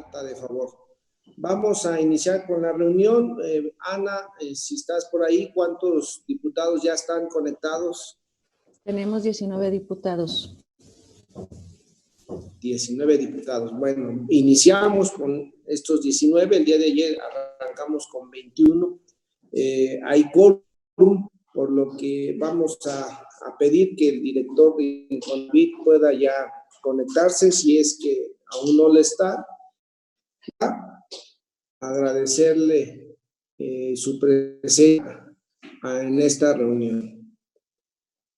carta de favor. Vamos a iniciar con la reunión. Ana, si estás por ahí, ¿cuántos diputados ya están conectados? Tenemos 19 diputados. 19 diputados. Bueno, iniciamos con estos 19. El día de ayer arrancamos con 21. Hay quórum, por lo que vamos a pedir que el director de Infonavit pueda ya conectarse, si es que aún no le está. Agradecerle su presencia en esta reunión.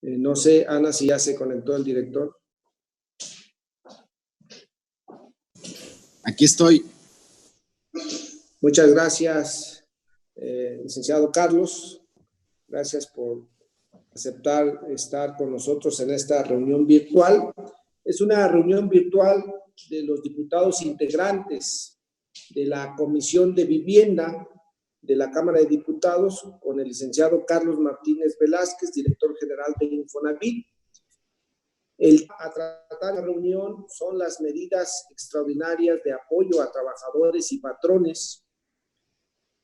No sé, Ana, si ya se conectó el director. Aquí estoy. Muchas gracias, licenciado Carlos. Gracias por aceptar estar con nosotros en esta reunión virtual. Es una reunión virtual de los diputados integrantes de la Comisión de Vivienda de la Cámara de Diputados con el licenciado Carlos Martínez Velázquez, director general de Infonavit. A tratar la reunión son las medidas extraordinarias de apoyo a trabajadores y patrones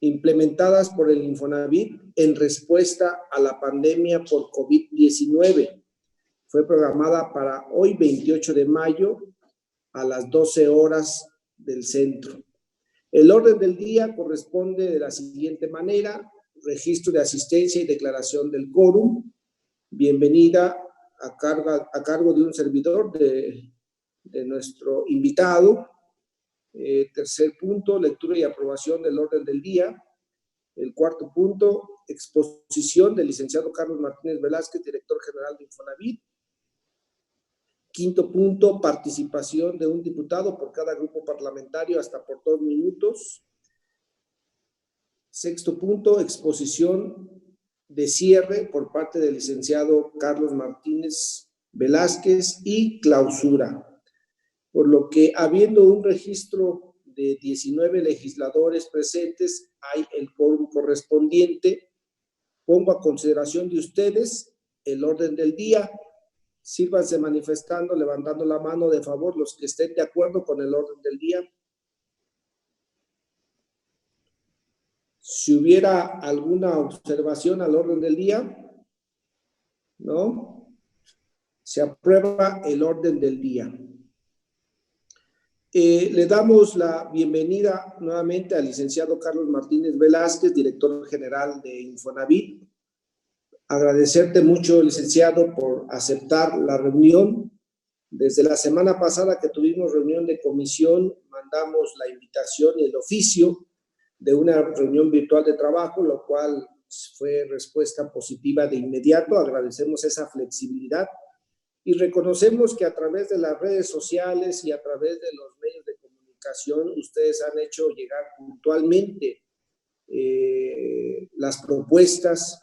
implementadas por el Infonavit en respuesta a la pandemia por COVID-19. Fue programada para hoy, 28 de mayo, a las 12 horas del centro. El orden del día corresponde de la siguiente manera: registro de asistencia y declaración del quórum. Bienvenida a cargo de un servidor de nuestro invitado. Tercer punto, lectura y aprobación del orden del día. El cuarto punto, exposición del licenciado Carlos Martínez Velázquez, director general de Infonavit. Quinto punto, participación de un diputado por cada grupo parlamentario hasta por 2 minutos. Sexto punto, exposición de cierre por parte del licenciado Carlos Martínez Velázquez y clausura. Por lo que, habiendo un registro de 19 legisladores presentes, hay el quórum correspondiente. Pongo a consideración de ustedes el orden del día. Sírvanse manifestando, levantando la mano de favor los que estén de acuerdo con el orden del día. Si hubiera alguna observación al orden del día, ¿no? Se aprueba el orden del día. Le damos la bienvenida nuevamente al licenciado Carlos Martínez Velázquez, director general de Infonavit. Agradecerte mucho, licenciado, por aceptar la reunión. Desde la semana pasada que tuvimos reunión de comisión, mandamos la invitación y el oficio de una reunión virtual de trabajo, lo cual fue respuesta positiva de inmediato. Agradecemos esa flexibilidad y reconocemos que a través de las redes sociales y a través de los medios de comunicación, ustedes han hecho llegar puntualmente las propuestas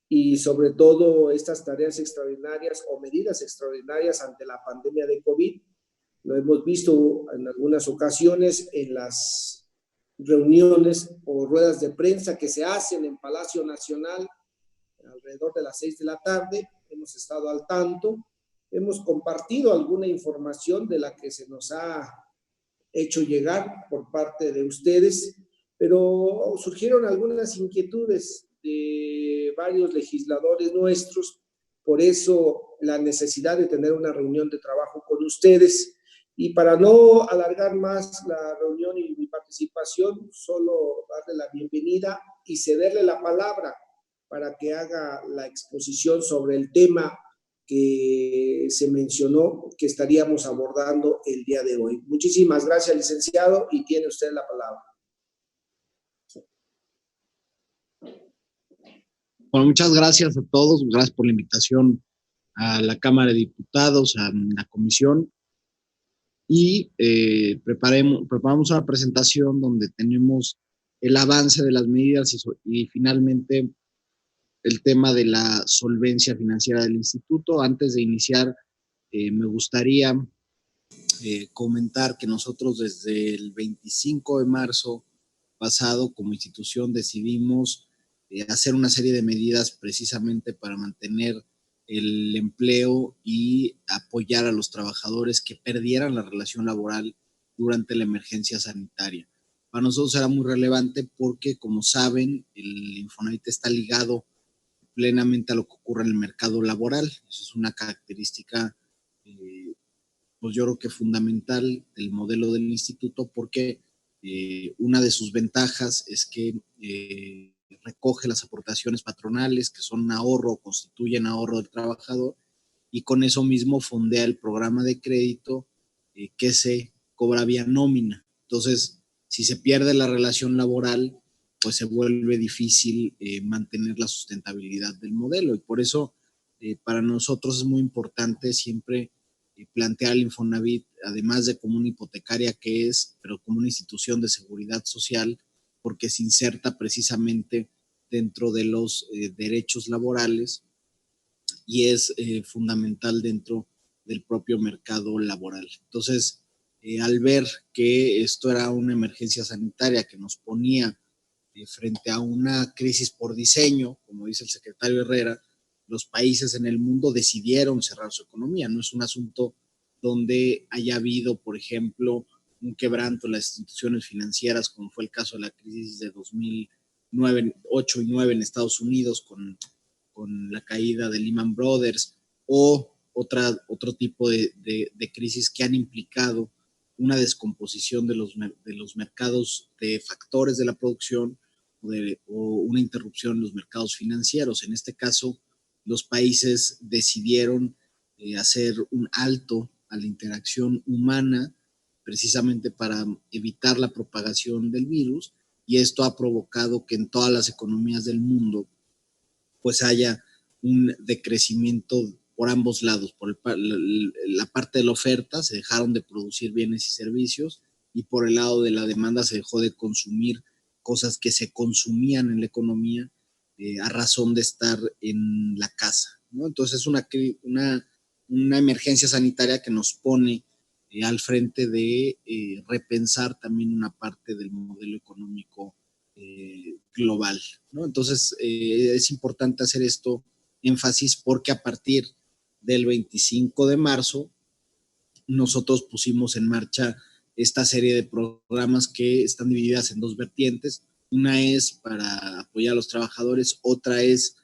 y sobre todo estas tareas extraordinarias o medidas extraordinarias ante la pandemia de COVID. Lo hemos visto en algunas ocasiones en las reuniones o ruedas de prensa que se hacen en Palacio Nacional alrededor de las 6 de la tarde. Hemos estado al tanto, hemos compartido alguna información de la que se nos ha hecho llegar por parte de ustedes, pero surgieron algunas inquietudes de varios legisladores nuestros. Por eso la necesidad de tener una reunión de trabajo con ustedes. Y para no alargar más la reunión y mi participación, solo darle la bienvenida y cederle la palabra para que haga la exposición sobre el tema que se mencionó que estaríamos abordando el día de hoy. Muchísimas gracias, licenciado, y tiene usted la palabra. Bueno, muchas gracias a todos. Gracias por la invitación a la Cámara de Diputados, a la comisión. Y preparamos una presentación donde tenemos el avance de las medidas y finalmente el tema de la solvencia financiera del instituto. Antes de iniciar, me gustaría comentar que nosotros desde el 25 de marzo pasado como institución decidimos hacer una serie de medidas precisamente para mantener el empleo y apoyar a los trabajadores que perdieran la relación laboral durante la emergencia sanitaria. Para nosotros era muy relevante porque, como saben, el Infonavit está ligado plenamente a lo que ocurre en el mercado laboral. Eso es una característica, pues yo creo que fundamental del modelo del instituto, porque una de sus ventajas es que recoge las aportaciones patronales, que son ahorro, constituyen ahorro del trabajador, y con eso mismo fondea el programa de crédito que se cobra vía nómina. Entonces, si se pierde la relación laboral, pues se vuelve difícil mantener la sustentabilidad del modelo. Y por eso, para nosotros es muy importante siempre plantear el Infonavit, además de como una hipotecaria que es, pero como una institución de seguridad social, porque se inserta precisamente dentro de los derechos laborales y es fundamental dentro del propio mercado laboral. Entonces, al ver que esto era una emergencia sanitaria que nos ponía frente a una crisis por diseño, como dice el secretario Herrera, los países en el mundo decidieron cerrar su economía. No es un asunto donde haya habido, por ejemplo, un quebranto en las instituciones financieras, como fue el caso de la crisis de 2009, 8 y 9 en Estados Unidos con la caída de Lehman Brothers, o otro tipo de crisis que han implicado una descomposición de los mercados de factores de la producción o una interrupción en los mercados financieros. En este caso, los países decidieron hacer un alto a la interacción humana precisamente para evitar la propagación del virus, y esto ha provocado que en todas las economías del mundo pues haya un decrecimiento por ambos lados. Por la parte de la oferta se dejaron de producir bienes y servicios, y por el lado de la demanda se dejó de consumir cosas que se consumían en la economía a razón de estar en la casa, ¿no? Entonces es una emergencia sanitaria que nos pone al frente de repensar también una parte del modelo económico global, ¿no? Entonces es importante hacer esto énfasis porque a partir del 25 de marzo nosotros pusimos en marcha esta serie de programas que están divididas en dos vertientes. Una es para apoyar a los trabajadores, otra es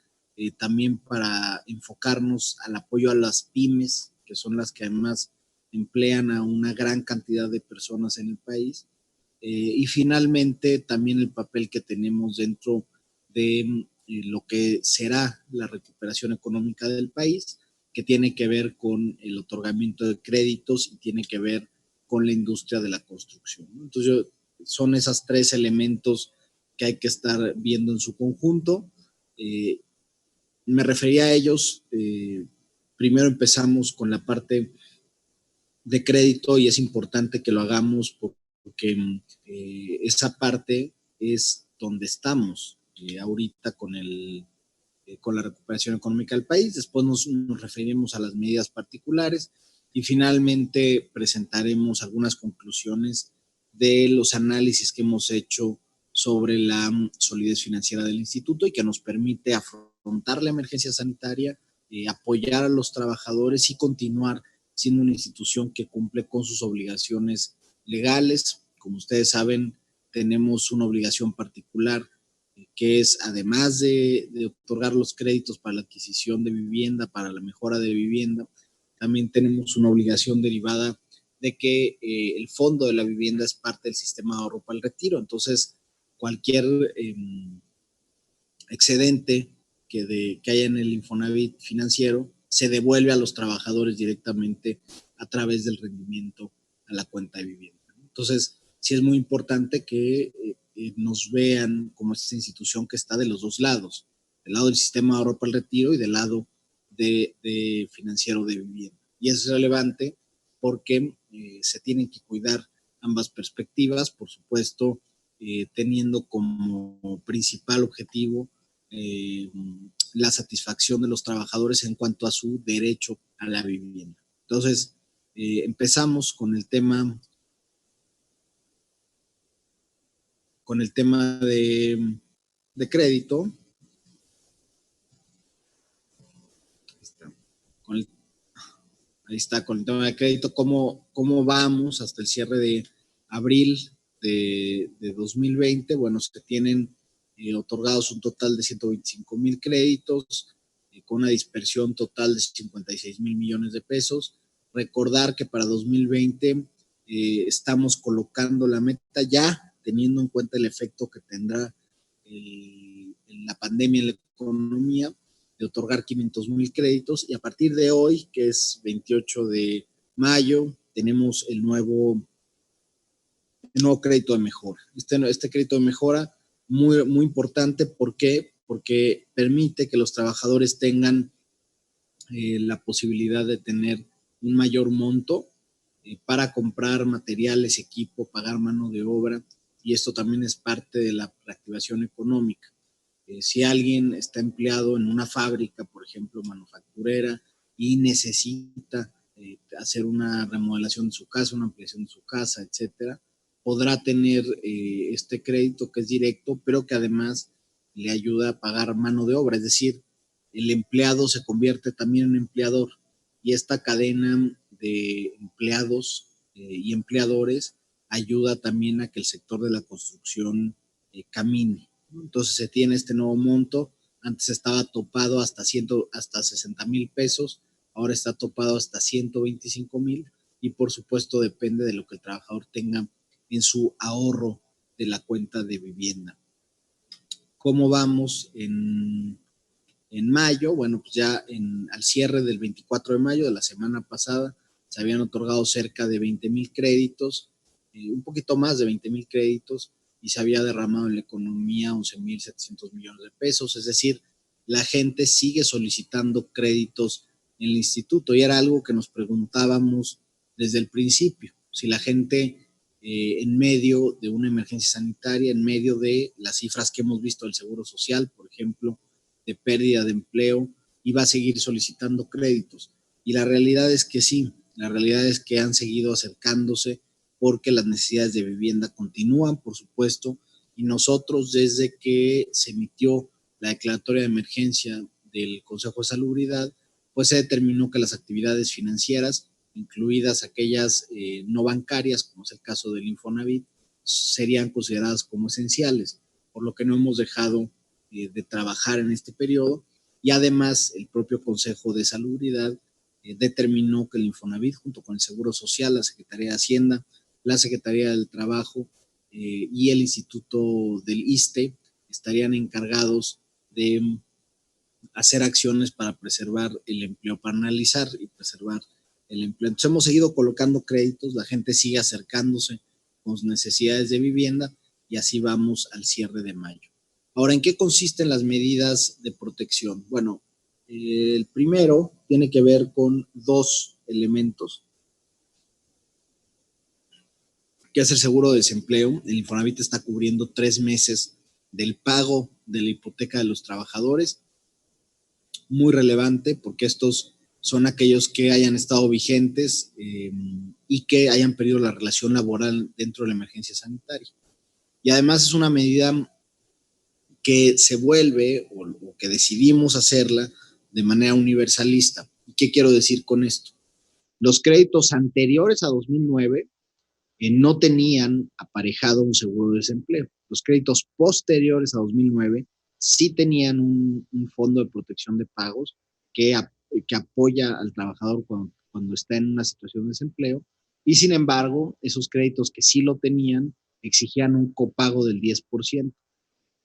también para enfocarnos al apoyo a las pymes, que son las que además emplean a una gran cantidad de personas en el país. Y finalmente también el papel que tenemos dentro de lo que será la recuperación económica del país, que tiene que ver con el otorgamiento de créditos y tiene que ver con la industria de la construcción, ¿no? Entonces, son esos tres elementos que hay que estar viendo en su conjunto. Me refería a ellos. Primero empezamos con la parte de crédito y es importante que lo hagamos porque esa parte es donde estamos ahorita con la recuperación económica del país. Después nos referiremos a las medidas particulares y finalmente presentaremos algunas conclusiones de los análisis que hemos hecho sobre la solidez financiera del instituto y que nos permite afrontar la emergencia sanitaria, apoyar a los trabajadores y continuar siendo una institución que cumple con sus obligaciones legales. Como ustedes saben, tenemos una obligación particular que es, además de otorgar los créditos para la adquisición de vivienda, para la mejora de vivienda, también tenemos una obligación derivada de que el fondo de la vivienda es parte del sistema de ahorro para el retiro. Entonces, cualquier excedente que haya en el Infonavit financiero se devuelve a los trabajadores directamente a través del rendimiento a la cuenta de vivienda. Entonces, sí es muy importante que nos vean como esta institución que está de los dos lados, del lado del sistema de ahorro para el retiro y del lado de financiero de vivienda. Y eso es relevante porque se tienen que cuidar ambas perspectivas, por supuesto, teniendo como principal objetivo la satisfacción de los trabajadores en cuanto a su derecho a la vivienda. Entonces, empezamos con el tema de crédito. Ahí está, con el tema de crédito, cómo vamos hasta el cierre abril de 2020, bueno, se tienen otorgados un total de 125,000 créditos, con una dispersión total de 56,000 millones de pesos. Recordar que para 2020 estamos colocando la meta ya, teniendo en cuenta el efecto que tendrá la pandemia en la economía, de otorgar 500,000 créditos, y a partir de hoy, que es 28 de mayo, tenemos el nuevo crédito de mejora. Este crédito de mejora muy, muy importante. ¿Por qué? Porque permite que los trabajadores tengan la posibilidad de tener un mayor monto para comprar materiales, equipo, pagar mano de obra, y esto también es parte de la reactivación económica. Si alguien está empleado en una fábrica, por ejemplo, manufacturera, y necesita hacer una remodelación de su casa, una ampliación de su casa, etcétera, podrá tener este crédito que es directo, pero que además le ayuda a pagar mano de obra, es decir, el empleado se convierte también en empleador, y esta cadena de empleados y empleadores ayuda también a que el sector de la construcción camine. Entonces se tiene este nuevo monto. Antes estaba topado hasta 60,000 pesos, ahora está topado hasta 125,000, y por supuesto depende de lo que el trabajador tenga en su ahorro de la cuenta de vivienda. ¿Cómo vamos en mayo? Bueno, pues ya al cierre del 24 de mayo de la semana pasada se habían otorgado cerca de 20,000 créditos, un poquito más de 20,000 créditos, y se había derramado en la economía 11,700 millones de pesos. Es decir, la gente sigue solicitando créditos en el instituto, y era algo que nos preguntábamos desde el principio, si la gente en medio de una emergencia sanitaria, en medio de las cifras que hemos visto del Seguro Social, por ejemplo, de pérdida de empleo, iba a seguir solicitando créditos. Y la realidad es que sí, la realidad es que han seguido acercándose, porque las necesidades de vivienda continúan, por supuesto, y nosotros, desde que se emitió la declaratoria de emergencia del Consejo de Salubridad, pues se determinó que las actividades financieras, incluidas aquellas no bancarias, como es el caso del Infonavit, serían consideradas como esenciales, por lo que no hemos dejado de trabajar en este periodo. Y además el propio Consejo de Salubridad determinó que el Infonavit, junto con el Seguro Social, la Secretaría de Hacienda, la Secretaría del Trabajo y el Instituto del ISSSTE, estarían encargados de hacer acciones para preservar el empleo, para analizar y preservar el empleo. Entonces hemos seguido colocando créditos, la gente sigue acercándose con sus necesidades de vivienda, y así vamos al cierre de mayo. Ahora, ¿en qué consisten las medidas de protección? Bueno, el primero tiene que ver con dos elementos, que es el seguro de desempleo. El Infonavit está cubriendo 3 meses del pago de la hipoteca de los trabajadores. Muy relevante, porque estos son aquellos que hayan estado vigentes y que hayan perdido la relación laboral dentro de la emergencia sanitaria. Y además es una medida que se vuelve, o que decidimos hacerla de manera universalista. ¿Y qué quiero decir con esto? Los créditos anteriores a 2009 no tenían aparejado un seguro de desempleo. Los créditos posteriores a 2009 sí tenían un fondo de protección de pagos que apoya al trabajador cuando está en una situación de desempleo, y sin embargo, esos créditos que sí lo tenían exigían un copago del 10%.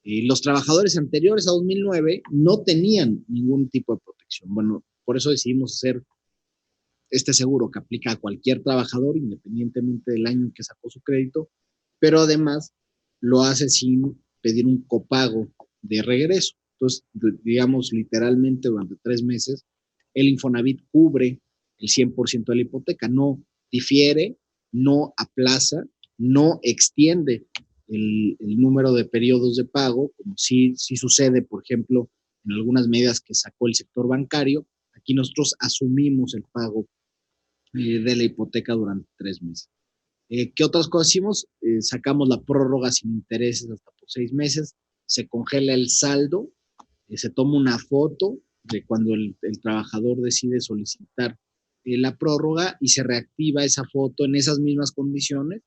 Los trabajadores anteriores a 2009 no tenían ningún tipo de protección. Bueno, por eso decidimos hacer este seguro que aplica a cualquier trabajador, independientemente del año en que sacó su crédito, pero además lo hace sin pedir un copago de regreso. Entonces, digamos, literalmente durante 3 meses, el Infonavit cubre el 100% de la hipoteca, no difiere, no aplaza, no extiende el número de periodos de pago, como sí sucede, por ejemplo, en algunas medidas que sacó el sector bancario. Aquí nosotros asumimos el pago de la hipoteca durante 3 meses. ¿Qué otras cosas hicimos? Sacamos la prórroga sin intereses hasta por 6 meses, se congela el saldo, se toma una foto de cuando el trabajador decide solicitar la prórroga, y se reactiva esa foto en esas mismas condiciones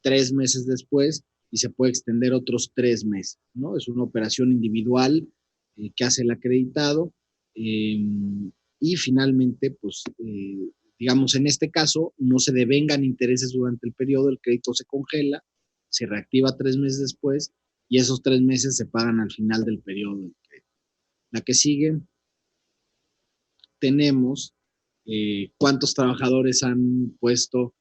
3 meses después y se puede extender otros 3 meses, ¿no? Es una operación individual que hace el acreditado y finalmente, pues, digamos, en este caso, no se devengan intereses durante el periodo, el crédito se congela, se reactiva 3 meses después y esos 3 meses se pagan al final del periodo del crédito. La que sigue, tenemos cuántos trabajadores han puesto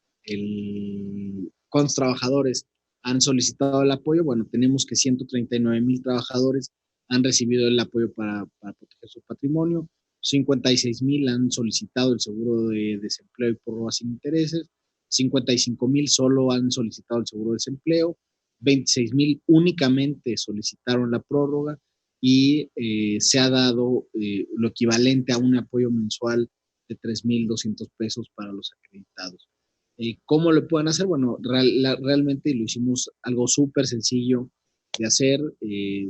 cuántos trabajadores han solicitado el apoyo. Bueno, tenemos que 139,000 trabajadores han recibido el apoyo para proteger su patrimonio, 56,000 han solicitado el seguro de desempleo y prórroga sin intereses, 55,000 solo han solicitado el seguro de desempleo, 26,000 únicamente solicitaron la prórroga y se ha dado lo equivalente a un apoyo mensual de 3,200 pesos para los acreditados. ¿Cómo lo pueden hacer? Bueno, realmente lo hicimos algo súper sencillo de hacer.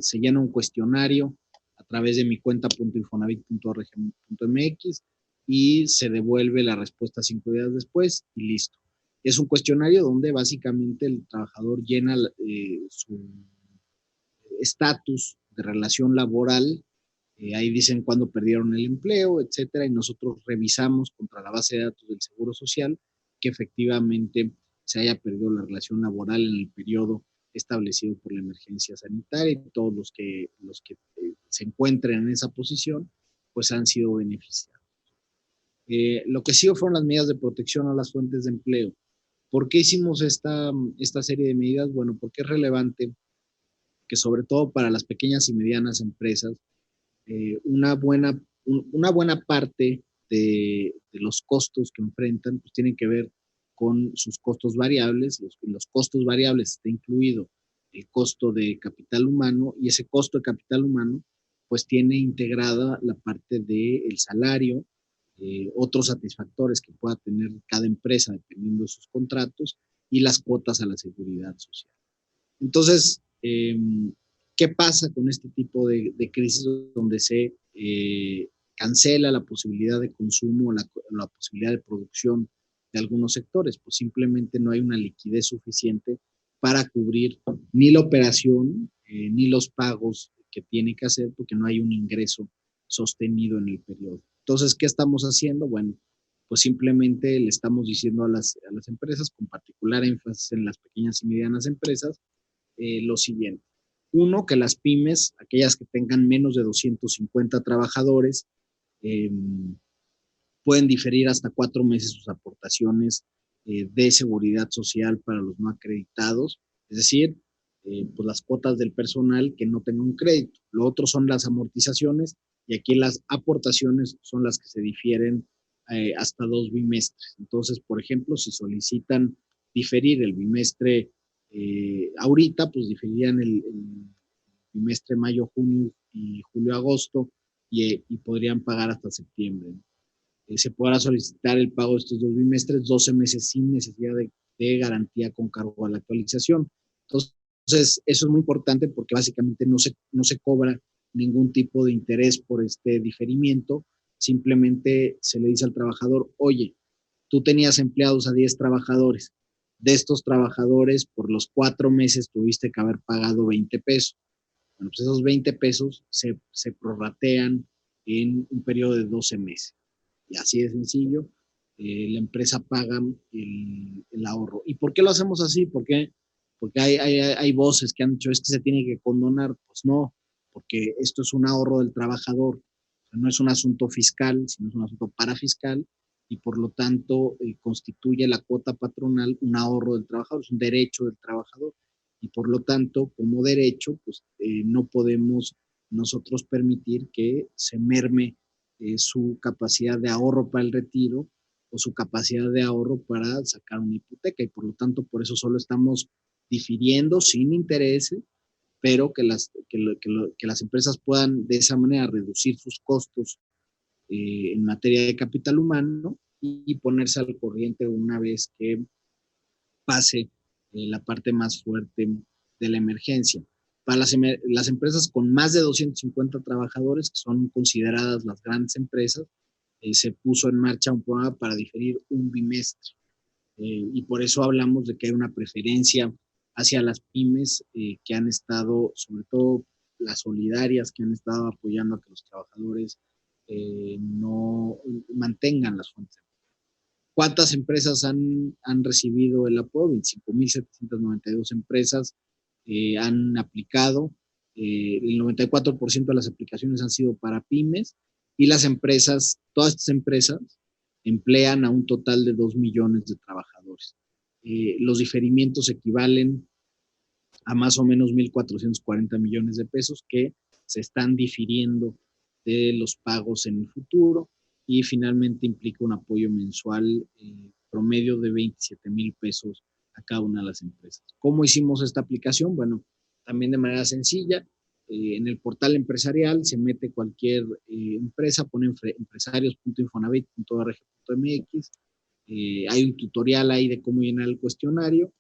Se llena un cuestionario a través de mi cuenta.infonavit.org.mx y se devuelve la respuesta 5 días después y listo. Es un cuestionario donde básicamente el trabajador llena su estatus de relación laboral, ahí dicen cuándo perdieron el empleo, etcétera, y nosotros revisamos contra la base de datos del Seguro Social que efectivamente se haya perdido la relación laboral en el periodo establecido por la emergencia sanitaria y todos los que se encuentren en esa posición, pues han sido beneficiados. Lo que sí fueron las medidas de protección a las fuentes de empleo. ¿Por qué hicimos esta serie de medidas? Bueno, porque es relevante que sobre todo para las pequeñas y medianas empresas, una buena parte de los costos que enfrentan pues tienen que ver con sus costos variables. Los costos variables está incluido el costo de capital humano y ese costo de capital humano pues tiene integrada la parte del salario, otros satisfactores que pueda tener cada empresa dependiendo de sus contratos y las cuotas a la seguridad social. Entonces, ¿qué pasa con este tipo de crisis donde se cancela la posibilidad de consumo, la posibilidad de producción de algunos sectores? Pues simplemente no hay una liquidez suficiente para cubrir ni la operación ni los pagos que tiene que hacer porque no hay un ingreso sostenido en el periodo. Entonces, ¿qué estamos haciendo? Bueno, pues simplemente le estamos diciendo a las empresas, con particular énfasis en las pequeñas y medianas empresas, lo siguiente. Uno, que las pymes, aquellas que tengan menos de 250 trabajadores, pueden diferir hasta 4 meses sus aportaciones de seguridad social para los no acreditados, es decir, pues las cuotas del personal que no tenga un crédito. Lo otro son las amortizaciones y aquí las aportaciones son las que se difieren hasta 2 bimestres. Entonces, por ejemplo, si solicitan diferir el bimestre ahorita, pues diferirían el bimestre mayo, junio y julio-agosto y podrían pagar hasta septiembre. Se podrá solicitar el pago de estos 2 bimestres 12 meses sin necesidad de garantía con cargo a la actualización. Entonces, eso es muy importante porque básicamente no se cobra ningún tipo de interés por este diferimiento, simplemente se le dice al trabajador, oye, tú tenías empleados a 10 trabajadores, de estos trabajadores por los 4 meses tuviste que haber pagado 20 pesos. Bueno, pues esos 20 pesos se prorratean en un periodo de 12 meses. Y así de sencillo, la empresa paga el ahorro. ¿Y por qué lo hacemos así? Porque hay voces que han dicho, es que se tiene que condonar. Pues no, porque esto es un ahorro del trabajador. O sea, no es un asunto fiscal, sino es un asunto parafiscal y por lo tanto constituye la cuota patronal un ahorro del trabajador, es un derecho del trabajador y por lo tanto como derecho pues no podemos nosotros permitir que se merme su capacidad de ahorro para el retiro o su capacidad de ahorro para sacar una hipoteca y por lo tanto por eso solo estamos difiriendo sin intereses, pero que las empresas puedan de esa manera reducir sus costos en materia de capital humano y ponerse al corriente una vez que pase la parte más fuerte de la emergencia. Para las empresas con más de 250 trabajadores, que son consideradas las grandes empresas, se puso en marcha un programa para diferir un bimestre. y por eso hablamos de que hay una preferencia hacia las pymes que han estado, sobre todo las solidarias, que han estado apoyando a que los trabajadores no mantengan las fuentes. ¿Cuántas empresas han recibido el apoyo? 25.792 empresas han aplicado. El 94% de las aplicaciones han sido para pymes y las empresas, todas estas empresas, emplean a un total de 2 millones de trabajadores. Los diferimientos equivalen a más o menos 1.440 millones de pesos que se están difiriendo de los pagos en el futuro y finalmente implica un apoyo mensual promedio de 27,000 pesos a cada una de las empresas. ¿Cómo hicimos esta aplicación? Bueno, también de manera sencilla. En el portal empresarial se mete cualquier empresa, pone empresarios.infonavit.org.mx. Hay un tutorial ahí de cómo llenar el cuestionario.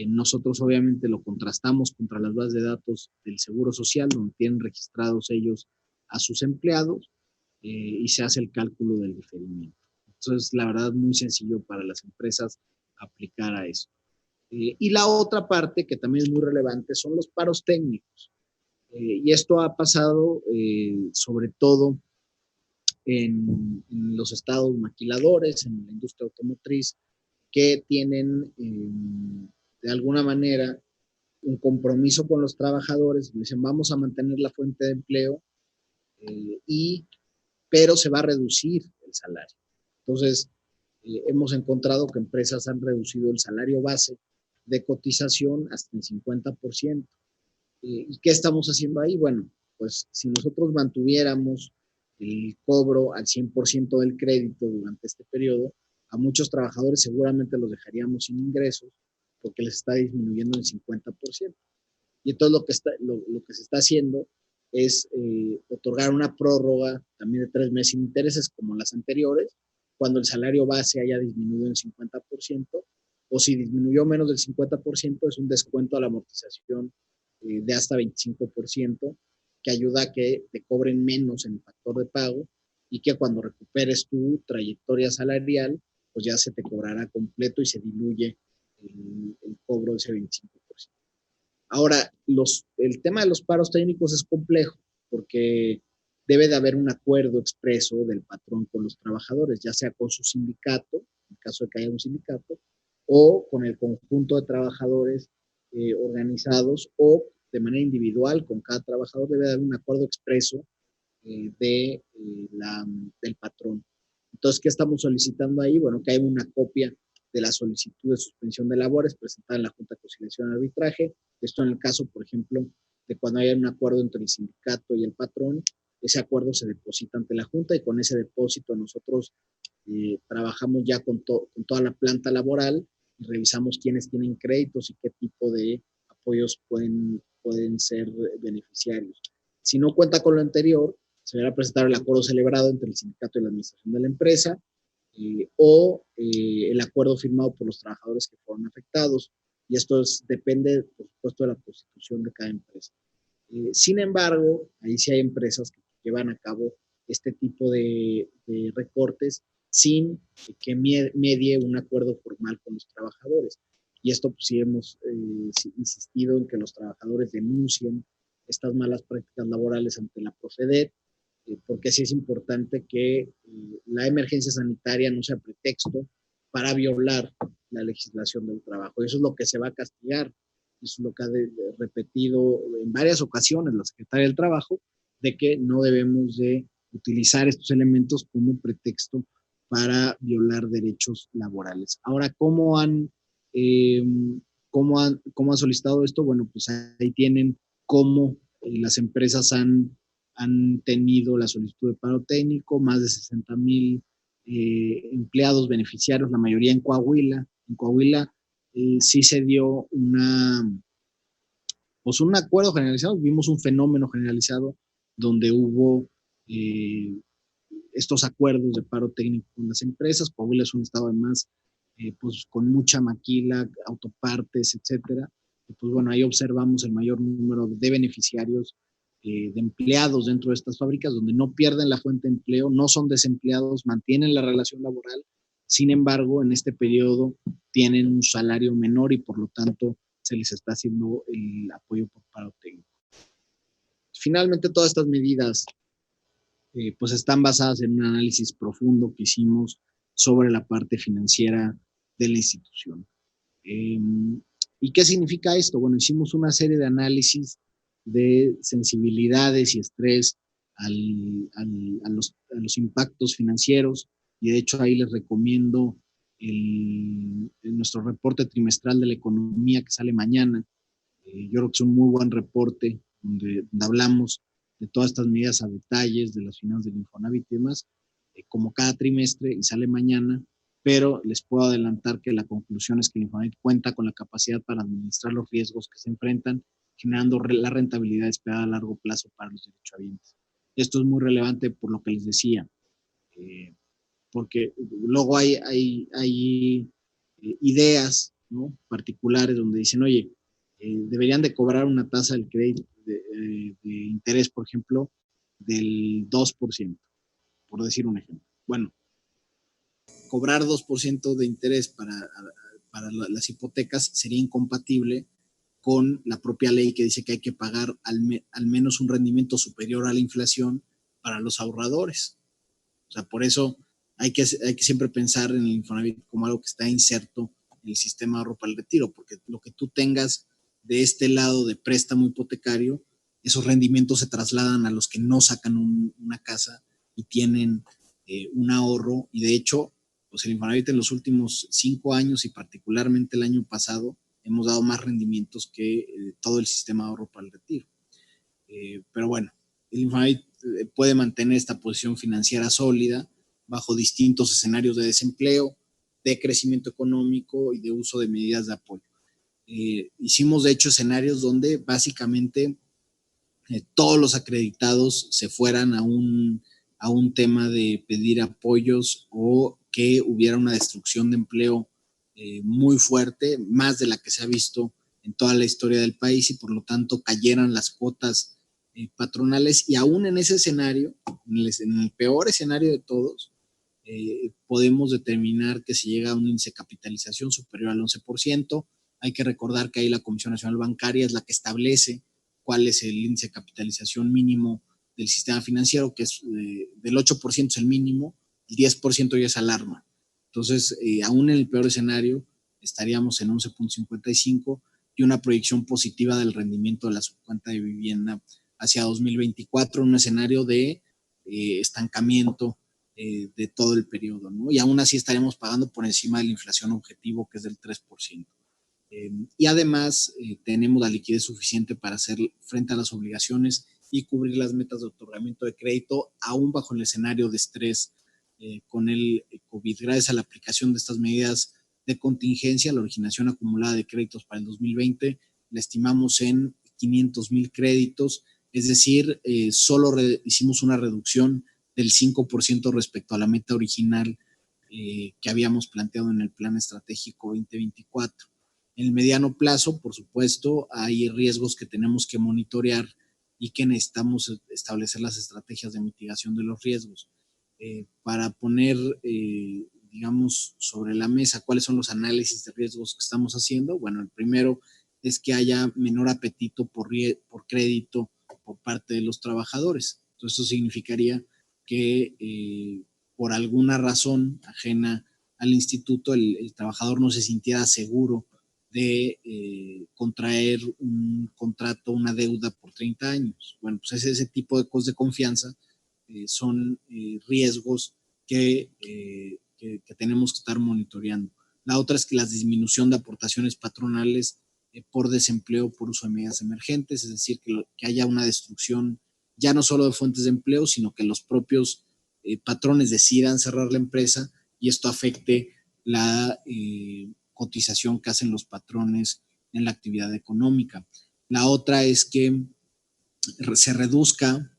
Nosotros obviamente lo contrastamos contra las bases de datos del Seguro Social, donde tienen registrados ellos a sus empleados, y se hace el cálculo del diferimiento. Entonces, la verdad, muy sencillo para las empresas aplicar a eso. Y la otra parte que también es muy relevante son los paros técnicos. Y esto ha pasado sobre todo en los estados maquiladores, en la industria automotriz, que tienen de alguna manera un compromiso con los trabajadores. Dicen, vamos a mantener la fuente de empleo, pero se va a reducir el salario. Entonces, hemos encontrado que empresas han reducido el salario base de cotización hasta el 50%. ¿Y qué estamos haciendo ahí? Bueno, pues si nosotros mantuviéramos el cobro al 100% del crédito durante este periodo, a muchos trabajadores seguramente los dejaríamos sin ingresos porque les está disminuyendo el 50%. Y entonces lo que se está haciendo es otorgar una prórroga también de 3 meses sin intereses como las anteriores, cuando el salario base haya disminuido en 50%, o si disminuyó menos del 50%, es un descuento a la amortización de hasta 25%, que ayuda a que te cobren menos en el factor de pago y que cuando recuperes tu trayectoria salarial, pues ya se te cobrará completo y se diluye el cobro de ese 25%. Ahora, el tema de los paros técnicos es complejo porque debe de haber un acuerdo expreso del patrón con los trabajadores, ya sea con su sindicato, en caso de que haya un sindicato, o con el conjunto de trabajadores organizados, o de manera individual con cada trabajador. Debe de haber un acuerdo expreso del patrón. Entonces, ¿qué estamos solicitando ahí? Bueno, que haya una copia de la solicitud de suspensión de labores presentada en la Junta de Conciliación y Arbitraje. Esto en el caso, por ejemplo, de cuando haya un acuerdo entre el sindicato y el patrón, ese acuerdo se deposita ante la Junta y con ese depósito nosotros trabajamos ya con toda la planta laboral y revisamos quiénes tienen créditos y qué tipo de apoyos pueden ser beneficiarios. Si no cuenta con lo anterior, se deberá presentar el acuerdo celebrado entre el sindicato y la administración de la empresa, o el acuerdo firmado por los trabajadores que fueron afectados. Y esto depende, por supuesto, de la constitución de cada empresa. Sin embargo, ahí sí hay empresas que llevan a cabo este tipo de recortes sin que medie un acuerdo formal con los trabajadores. Y esto pues, sí hemos insistido en que los trabajadores denuncien estas malas prácticas laborales ante la Profedet, porque sí es importante que la emergencia sanitaria no sea pretexto para violar la legislación del trabajo. Eso es lo que se va a castigar. Eso es lo que ha repetido en varias ocasiones la Secretaría del Trabajo, de que no debemos de utilizar estos elementos como pretexto para violar derechos laborales. Ahora, ¿cómo han solicitado esto? Bueno, pues ahí tienen cómo las empresas han tenido la solicitud de paro técnico, más de 60,000 empleados beneficiarios, la mayoría en Coahuila. En Coahuila sí se dio un acuerdo generalizado, vimos un fenómeno generalizado donde hubo estos acuerdos de paro técnico con las empresas. Coahuila es un estado además pues con mucha maquila, autopartes, etcétera. Y pues bueno, ahí observamos el mayor número de beneficiarios, de empleados dentro de estas fábricas, donde no pierden la fuente de empleo, no son desempleados, mantienen la relación laboral. Sin embargo, en este periodo tienen un salario menor y por lo tanto se les está haciendo el apoyo por paro técnico. Finalmente, todas estas medidas pues están basadas en un análisis profundo que hicimos sobre la parte financiera de la institución. ¿Y qué significa esto? Bueno, hicimos una serie de análisis de sensibilidades y estrés a los impactos financieros, y de hecho ahí les recomiendo nuestro reporte trimestral de la economía que sale mañana. Yo creo que es un muy buen reporte donde hablamos de todas estas medidas a detalles, de las finanzas del Infonavit y demás, como cada trimestre, y sale mañana, pero les puedo adelantar que la conclusión es que el Infonavit cuenta con la capacidad para administrar los riesgos que se enfrentan, generando la rentabilidad esperada a largo plazo para los derechohabientes. Esto es muy relevante por lo que les decía, porque luego hay ideas, ¿no?, particulares donde dicen, oye, deberían de cobrar una tasa del crédito de interés, por ejemplo, del 2%, por decir un ejemplo. Bueno, cobrar 2% de interés para las hipotecas sería incompatible con la propia ley que dice que hay que pagar al menos un rendimiento superior a la inflación para los ahorradores. O sea, por eso hay que siempre pensar en el Infonavit como algo que está inserto en el sistema de ahorro para el retiro, porque lo que tú tengas de este lado de préstamo hipotecario, esos rendimientos se trasladan a los que no sacan una casa y tienen un ahorro. Y de hecho, pues el Infonavit en los últimos 5 años y particularmente el año pasado hemos dado más rendimientos que todo el sistema de ahorro para el retiro. Pero bueno, el Infonavit puede mantener esta posición financiera sólida bajo distintos escenarios de desempleo, de crecimiento económico y de uso de medidas de apoyo. Hicimos de hecho escenarios donde básicamente todos los acreditados se fueran a un tema de pedir apoyos o que hubiera una destrucción de empleo muy fuerte, más de la que se ha visto en toda la historia del país, y por lo tanto cayeran las cuotas patronales. Y aún en ese escenario, en el peor escenario de todos, podemos determinar que se llega a un índice de capitalización superior al 11%. Hay que recordar que ahí la Comisión Nacional Bancaria es la que establece cuál es el índice de capitalización mínimo del sistema financiero, que es del 8% es el mínimo, el 10% ya es alarma. Entonces, aún en el peor escenario, estaríamos en 11.55 y una proyección positiva del rendimiento de la subcuenta de vivienda hacia 2024, un escenario de estancamiento de todo el periodo, ¿no? Y aún así estaremos pagando por encima de la inflación objetivo, que es del 3%. Y además tenemos la liquidez suficiente para hacer frente a las obligaciones y cubrir las metas de otorgamiento de crédito, aún bajo el escenario de estrés con el COVID. Gracias a la aplicación de estas medidas de contingencia, la originación acumulada de créditos para el 2020 la estimamos en 500,000 créditos, es decir, solo hicimos una reducción del 5% respecto a la meta original que habíamos planteado en el Plan Estratégico 2024. En el mediano plazo, por supuesto, hay riesgos que tenemos que monitorear y que necesitamos establecer las estrategias de mitigación de los riesgos. Para poner, digamos, sobre la mesa cuáles son los análisis de riesgos que estamos haciendo. Bueno, el primero es que haya menor apetito por crédito por parte de los trabajadores. Entonces, eso significaría que por alguna razón ajena al instituto, el trabajador no se sintiera seguro de contraer un contrato, una deuda por 30 años. Bueno, pues ese tipo de cosas de confianza son riesgos que tenemos que estar monitoreando. La otra es que la disminución de aportaciones patronales por desempleo, por uso de medidas emergentes, es decir, que haya una destrucción ya no solo de fuentes de empleo, sino que los propios patrones decidan cerrar la empresa y esto afecte la cotización que hacen los patrones en la actividad económica. La otra es que se reduzca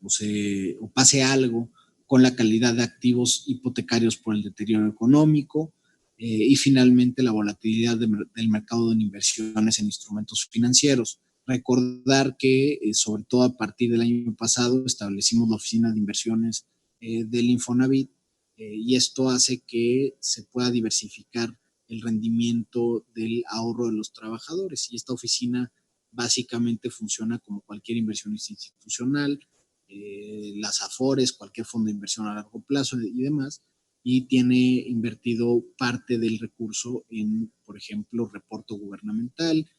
o pase algo con la calidad de activos hipotecarios por el deterioro económico y finalmente la volatilidad del mercado de inversiones en instrumentos financieros. Recordar que sobre todo a partir del año pasado establecimos la oficina de inversiones del Infonavit y esto hace que se pueda diversificar el rendimiento del ahorro de los trabajadores. Y esta oficina básicamente funciona como cualquier inversionista institucional, las Afores, cualquier fondo de inversión a largo plazo y demás, y tiene invertido parte del recurso en, por ejemplo, reporte gubernamental,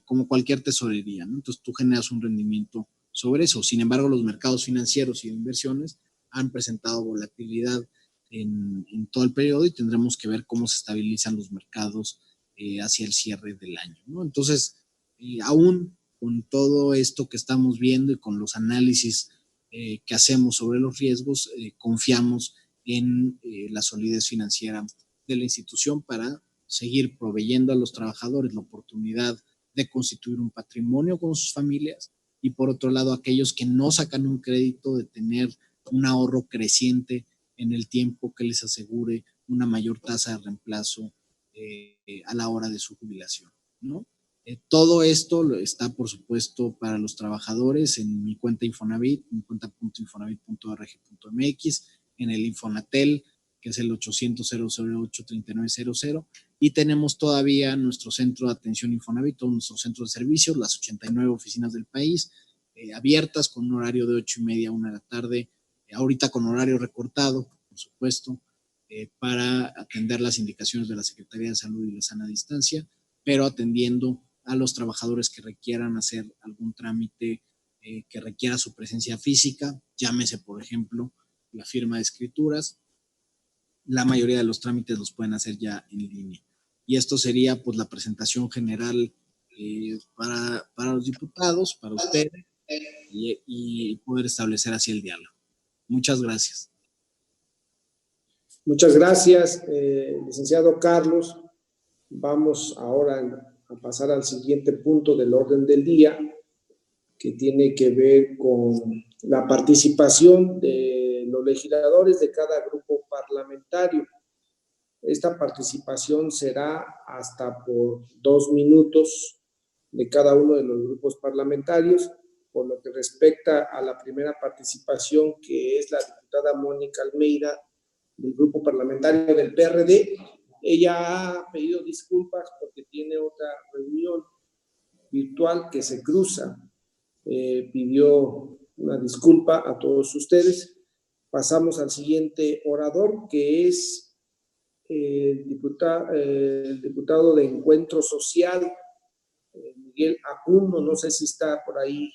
como cualquier tesorería, ¿no? Entonces tú generas un rendimiento sobre eso. Sin embargo, los mercados financieros y de inversiones han presentado volatilidad en todo el periodo y tendremos que ver cómo se estabilizan los mercados hacia el cierre del año, ¿no? Entonces, aún con todo esto que estamos viendo y con los análisis que hacemos sobre los riesgos, confiamos en la solidez financiera de la institución para seguir proveyendo a los trabajadores la oportunidad de constituir un patrimonio con sus familias, y por otro lado aquellos que no sacan un crédito, de tener un ahorro creciente en el tiempo que les asegure una mayor tasa de reemplazo a la hora de su jubilación, ¿no? Todo esto está, por supuesto, para los trabajadores en mi cuenta Infonavit, mi cuenta.infonavit.org.mx, en el Infonatel, que es el 800-008-3900, y tenemos todavía nuestro centro de atención Infonavit, todos nuestros centros de servicios, las 89 oficinas del país, abiertas con un horario de 8:30 a 1 de la tarde, ahorita con horario recortado, por supuesto, para atender las indicaciones de la Secretaría de Salud y la sana distancia, pero atendiendo a los trabajadores que requieran hacer algún trámite que requiera su presencia física, llámese, por ejemplo, la firma de escrituras. La mayoría de los trámites los pueden hacer ya en línea. Y esto sería pues la presentación general para los diputados, para ustedes, y poder establecer así el diálogo. Muchas gracias. Muchas gracias, licenciado Carlos. Vamos ahora a pasar al siguiente punto del orden del día, que tiene que ver con la participación de los legisladores de cada grupo parlamentario. Esta participación será hasta por 2 minutos de cada uno de los grupos parlamentarios. Por lo que respecta a la primera participación, que es la diputada Mónica Almeida, del grupo parlamentario del PRD, ella ha pedido disculpas porque tiene otra reunión virtual que se cruza. Pidió una disculpa a todos ustedes. Pasamos al siguiente orador, que es el diputado de Encuentro Social, Miguel Acundo. No sé si está por ahí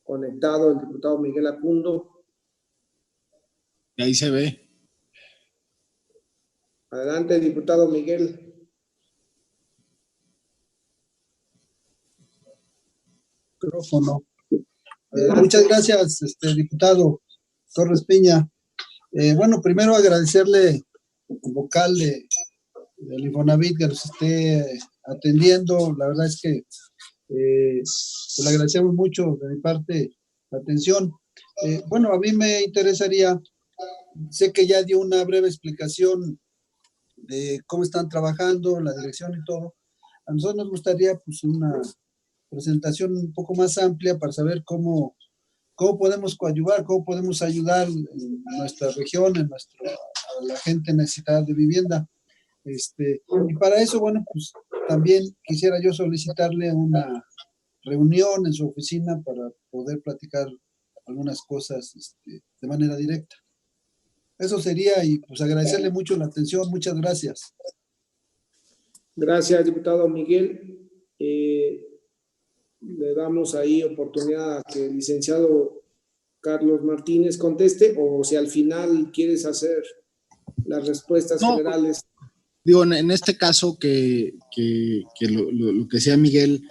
conectado el diputado Miguel Acundo. Ahí se ve. Adelante, diputado Miguel. Micrófono. Muchas gracias, diputado Torres Piña. Bueno, primero agradecerle al vocal del Infonavit que nos esté atendiendo. La verdad es que pues le agradecemos mucho de mi parte la atención. Bueno, a mí me interesaría, sé que ya dio una breve explicación de cómo están trabajando, la dirección y todo. A nosotros nos gustaría pues una presentación un poco más amplia para saber cómo podemos coadyuvar, cómo podemos ayudar en nuestra región, a la gente necesitada de vivienda. Y para eso, bueno, pues también quisiera yo solicitarle una reunión en su oficina para poder platicar algunas cosas de manera directa. Eso sería, y pues agradecerle mucho la atención. Muchas gracias. Gracias, diputado Miguel. Le damos ahí oportunidad a que el licenciado Carlos Martínez conteste, o si al final quieres hacer las respuestas generales. Digo, en este caso que lo que decía Miguel,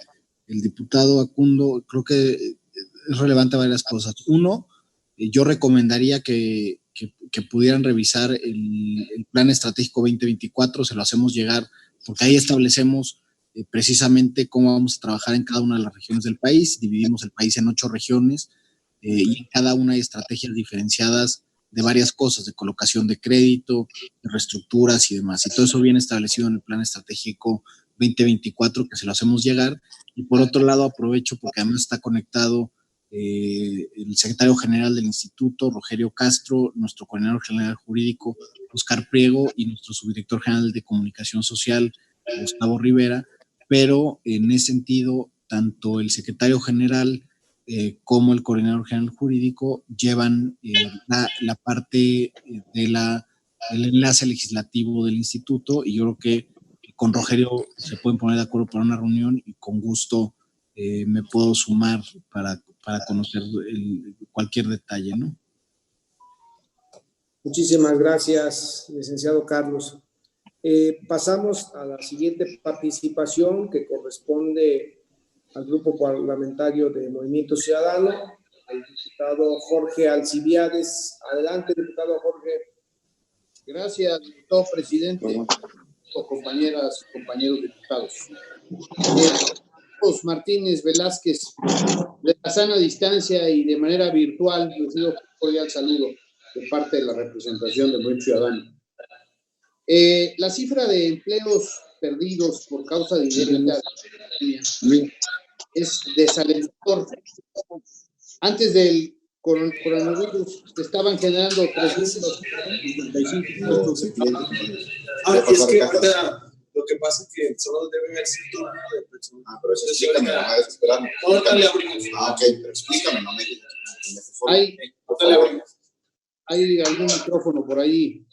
el diputado Acundo, creo que es relevante varias cosas. Uno, yo recomendaría que pudieran revisar el Plan Estratégico 2024, se lo hacemos llegar, porque ahí establecemos precisamente cómo vamos a trabajar en cada una de las regiones del país. Dividimos el país en 8 regiones y en cada una hay estrategias diferenciadas de varias cosas, de colocación de crédito, de reestructuras y demás. Y todo eso viene establecido en el Plan Estratégico 2024, que se lo hacemos llegar. Y por otro lado, aprovecho porque además está conectado el secretario general del instituto, Rogelio Castro, nuestro coordinador general jurídico, Oscar Priego, y nuestro subdirector general de comunicación social, Gustavo Rivera, pero en ese sentido, tanto el secretario general como el coordinador general jurídico llevan la parte del enlace legislativo del instituto, y yo creo que con Rogelio se pueden poner de acuerdo para una reunión y con gusto me puedo sumar para conocer cualquier detalle, ¿no? Muchísimas gracias, licenciado Carlos. Pasamos a la siguiente participación, que corresponde al grupo parlamentario de Movimiento Ciudadano, al diputado Jorge Alcibiades. Adelante, diputado Jorge. Gracias, diputado presidente, compañeras, compañeros diputados. Martínez Velázquez, de la sana distancia y de manera virtual, recibo un cordial saludo de parte de la representación del Movimiento Ciudadano. La cifra de empleos perdidos por causa de directa es desalentador. Antes del coronavirus se estaban generando 355 puestos de trabajo. Es que ahorita lo que pasa es que solo debe haber cierto número de personas. Pero eso explícame, no me desesperando. Ahorita le abrimos. Ok, pero explícame, no me digas. Hay algún micrófono por ahí.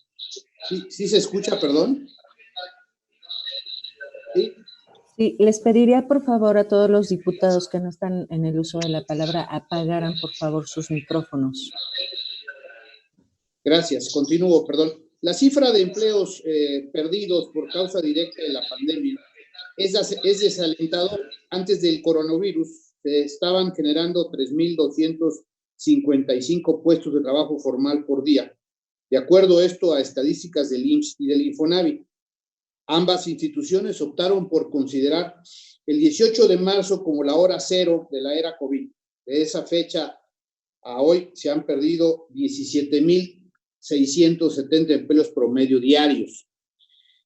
¿Sí se escucha, perdón? ¿Sí? Sí, les pediría por favor a todos los diputados que no están en el uso de la palabra apagaran por favor sus micrófonos. Gracias, continúo, perdón. La cifra de empleos perdidos por causa directa de la pandemia es desalentador. Antes del coronavirus se estaban generando 3,255 puestos de trabajo formal por día. De acuerdo a esto a estadísticas del IMSS y del Infonavit, ambas instituciones optaron por considerar el 18 de marzo como la hora cero de la era COVID. De esa fecha a hoy se han perdido 17,670 empleos promedio diarios.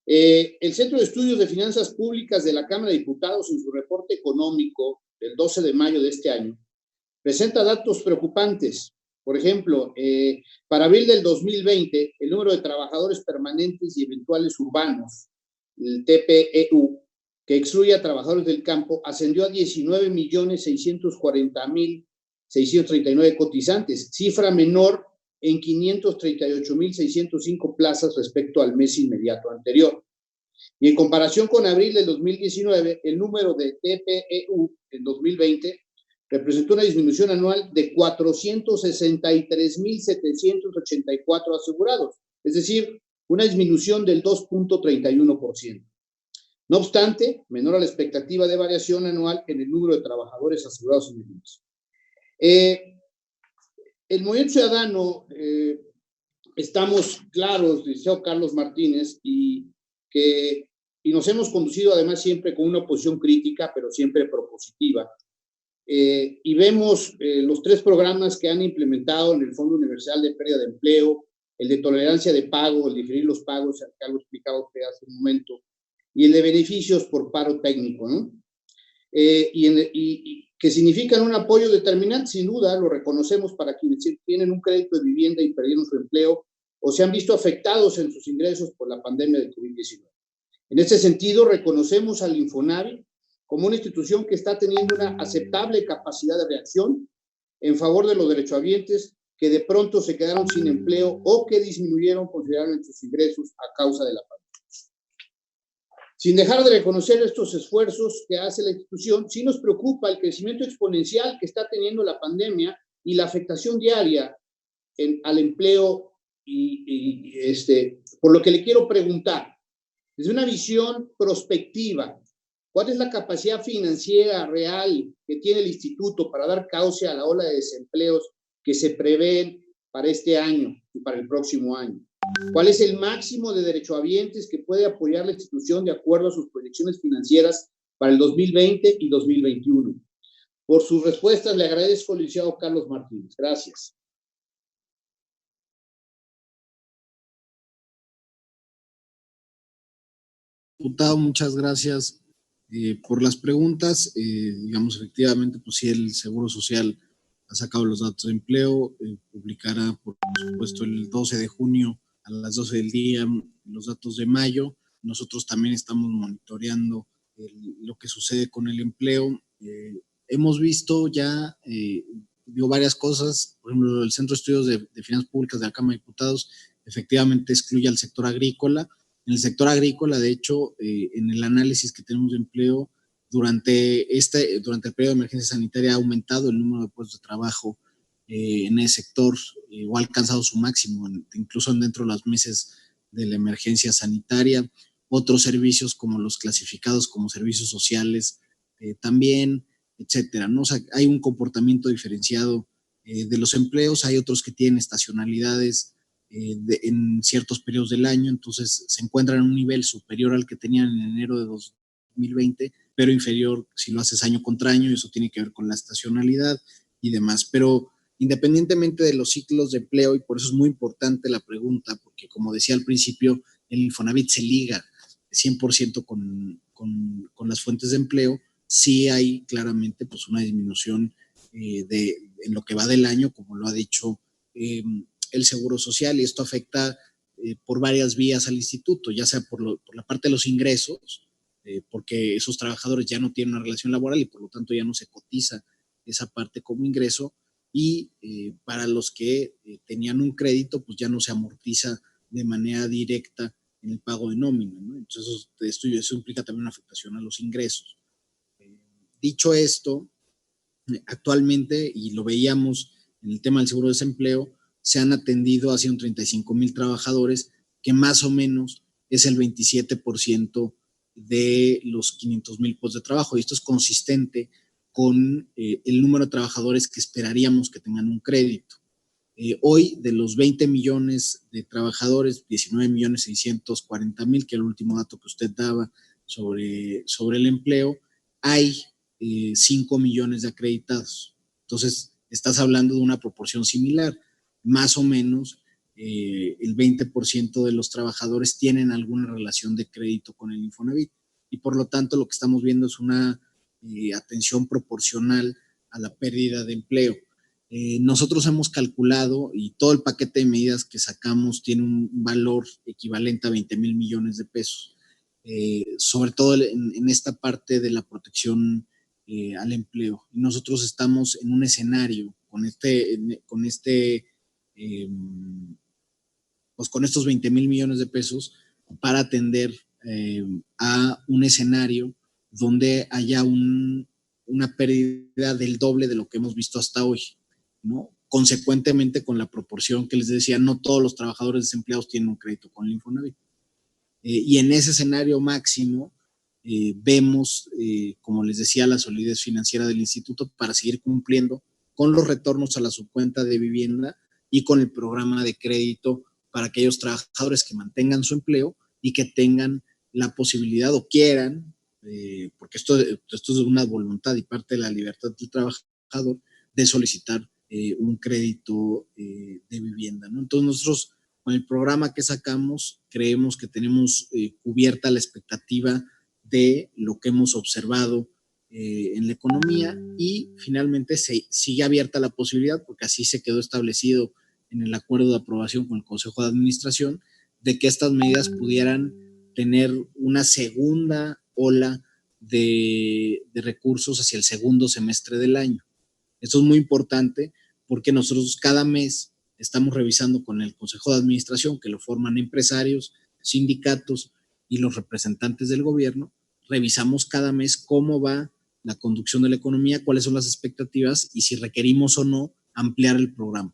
El Centro de Estudios de Finanzas Públicas de la Cámara de Diputados, en su reporte económico del 12 de mayo de este año, presenta datos preocupantes. Por ejemplo, para abril del 2020, el número de trabajadores permanentes y eventuales urbanos, el TPEU, que excluye a trabajadores del campo, ascendió a 19,640,639 cotizantes, cifra menor en 538,605 plazas respecto al mes inmediato anterior. Y en comparación con abril del 2019, el número de TPEU en 2020 representó una disminución anual de 463,784 asegurados, es decir, una disminución del 2,31%. No obstante, menor a la expectativa de variación anual en el número de trabajadores asegurados en el IMSS. El Movimiento Ciudadano, estamos claros, licenciado Carlos Martínez, y nos hemos conducido además siempre con una oposición crítica, pero siempre propositiva. Y vemos los 3 programas que han implementado en el Fondo Universal de Pérdida de Empleo, el de tolerancia de pago, el de diferir los pagos, que algo explicaba usted hace un momento, y el de beneficios por paro técnico, ¿no? Y que significan un apoyo determinante, sin duda, lo reconocemos para quienes tienen un crédito de vivienda y perdieron su empleo o se han visto afectados en sus ingresos por la pandemia de COVID-19. En este sentido, reconocemos al Infonavit como una institución que está teniendo una aceptable capacidad de reacción en favor de los derechohabientes que de pronto se quedaron sin empleo o que disminuyeron considerablemente sus ingresos a causa de la pandemia. Sin dejar de reconocer estos esfuerzos que hace la institución, sí nos preocupa el crecimiento exponencial que está teniendo la pandemia y la afectación diaria al empleo por lo que le quiero preguntar, desde una visión prospectiva, ¿cuál es la capacidad financiera real que tiene el instituto para dar cauce a la ola de desempleos que se prevén para este año y para el próximo año? ¿Cuál es el máximo de derechohabientes que puede apoyar la institución de acuerdo a sus proyecciones financieras para el 2020 y 2021? Por sus respuestas le agradezco al licenciado Carlos Martínez. Gracias. Diputado, muchas gracias por las preguntas. Digamos, efectivamente, pues sí, el Seguro Social ha sacado los datos de empleo, publicará por supuesto el 12 de junio a las 12 del día los datos de mayo. Nosotros también estamos monitoreando lo que sucede con el empleo. Hemos visto ya varias cosas. Por ejemplo, el Centro de Estudios de Finanzas Públicas de la Cámara de Diputados efectivamente excluye al sector agrícola. En el sector agrícola, de hecho, en el análisis que tenemos de empleo, durante el periodo de emergencia sanitaria ha aumentado el número de puestos de trabajo en ese sector, o ha alcanzado su máximo, incluso dentro de los meses de la emergencia sanitaria. Otros servicios como los clasificados como servicios sociales también, etcétera, ¿no? O sea, hay un comportamiento diferenciado de los empleos. Hay otros que tienen estacionalidades en ciertos periodos del año, entonces se encuentran en un nivel superior al que tenían en enero de 2020, pero inferior si lo haces año contra año, y eso tiene que ver con la estacionalidad y demás. Pero independientemente de los ciclos de empleo, y por eso es muy importante la pregunta, porque como decía al principio, el Infonavit se liga 100% con las fuentes de empleo. Sí hay claramente pues una disminución en lo que va del año, como lo ha dicho el Seguro Social, y esto afecta por varias vías al instituto, ya sea por la parte de los ingresos, porque esos trabajadores ya no tienen una relación laboral y por lo tanto ya no se cotiza esa parte como ingreso, y para los que tenían un crédito, pues ya no se amortiza de manera directa en el pago de nómina, ¿no? Entonces eso implica también una afectación a los ingresos. Dicho esto, actualmente, y lo veíamos en el tema del seguro de desempleo, se han atendido a 135,000 trabajadores, que más o menos es el 27% de los 500,000 puestos de trabajo, y esto es consistente con el número de trabajadores que esperaríamos que tengan un crédito. Hoy, de los 20 millones de trabajadores, 19,640,000, que era el último dato que usted daba sobre el empleo, hay 5 millones de acreditados. Entonces, estás hablando de una proporción similar. Más o menos, el 20% de los trabajadores tienen alguna relación de crédito con el Infonavit, y por lo tanto lo que estamos viendo es una atención proporcional a la pérdida de empleo. Nosotros hemos calculado, y todo el paquete de medidas que sacamos tiene un valor equivalente a 20,000 millones de pesos, sobre todo en esta parte de la protección al empleo. Y nosotros estamos en un escenario pues con estos 20,000 millones de pesos para atender a un escenario donde haya una pérdida del doble de lo que hemos visto hasta hoy, ¿no? Consecuentemente, con la proporción que les decía, no todos los trabajadores desempleados tienen un crédito con el Infonavit. Y en ese escenario máximo vemos, como les decía, la solidez financiera del instituto para seguir cumpliendo con los retornos a la subcuenta de vivienda y con el programa de crédito para aquellos trabajadores que mantengan su empleo y que tengan la posibilidad o quieran, porque esto es una voluntad y parte de la libertad del trabajador, de solicitar un crédito de vivienda, ¿no? Entonces nosotros, con el programa que sacamos, creemos que tenemos cubierta la expectativa de lo que hemos observado en la economía, y finalmente se sigue abierta la posibilidad, porque así se quedó establecido en el acuerdo de aprobación con el Consejo de Administración, de que estas medidas pudieran tener una segunda ola de recursos hacia el segundo semestre del año. Esto es muy importante porque nosotros cada mes estamos revisando con el Consejo de Administración, que lo forman empresarios, sindicatos y los representantes del gobierno. Revisamos cada mes cómo va la conducción de la economía, cuáles son las expectativas y si requerimos o no ampliar el programa.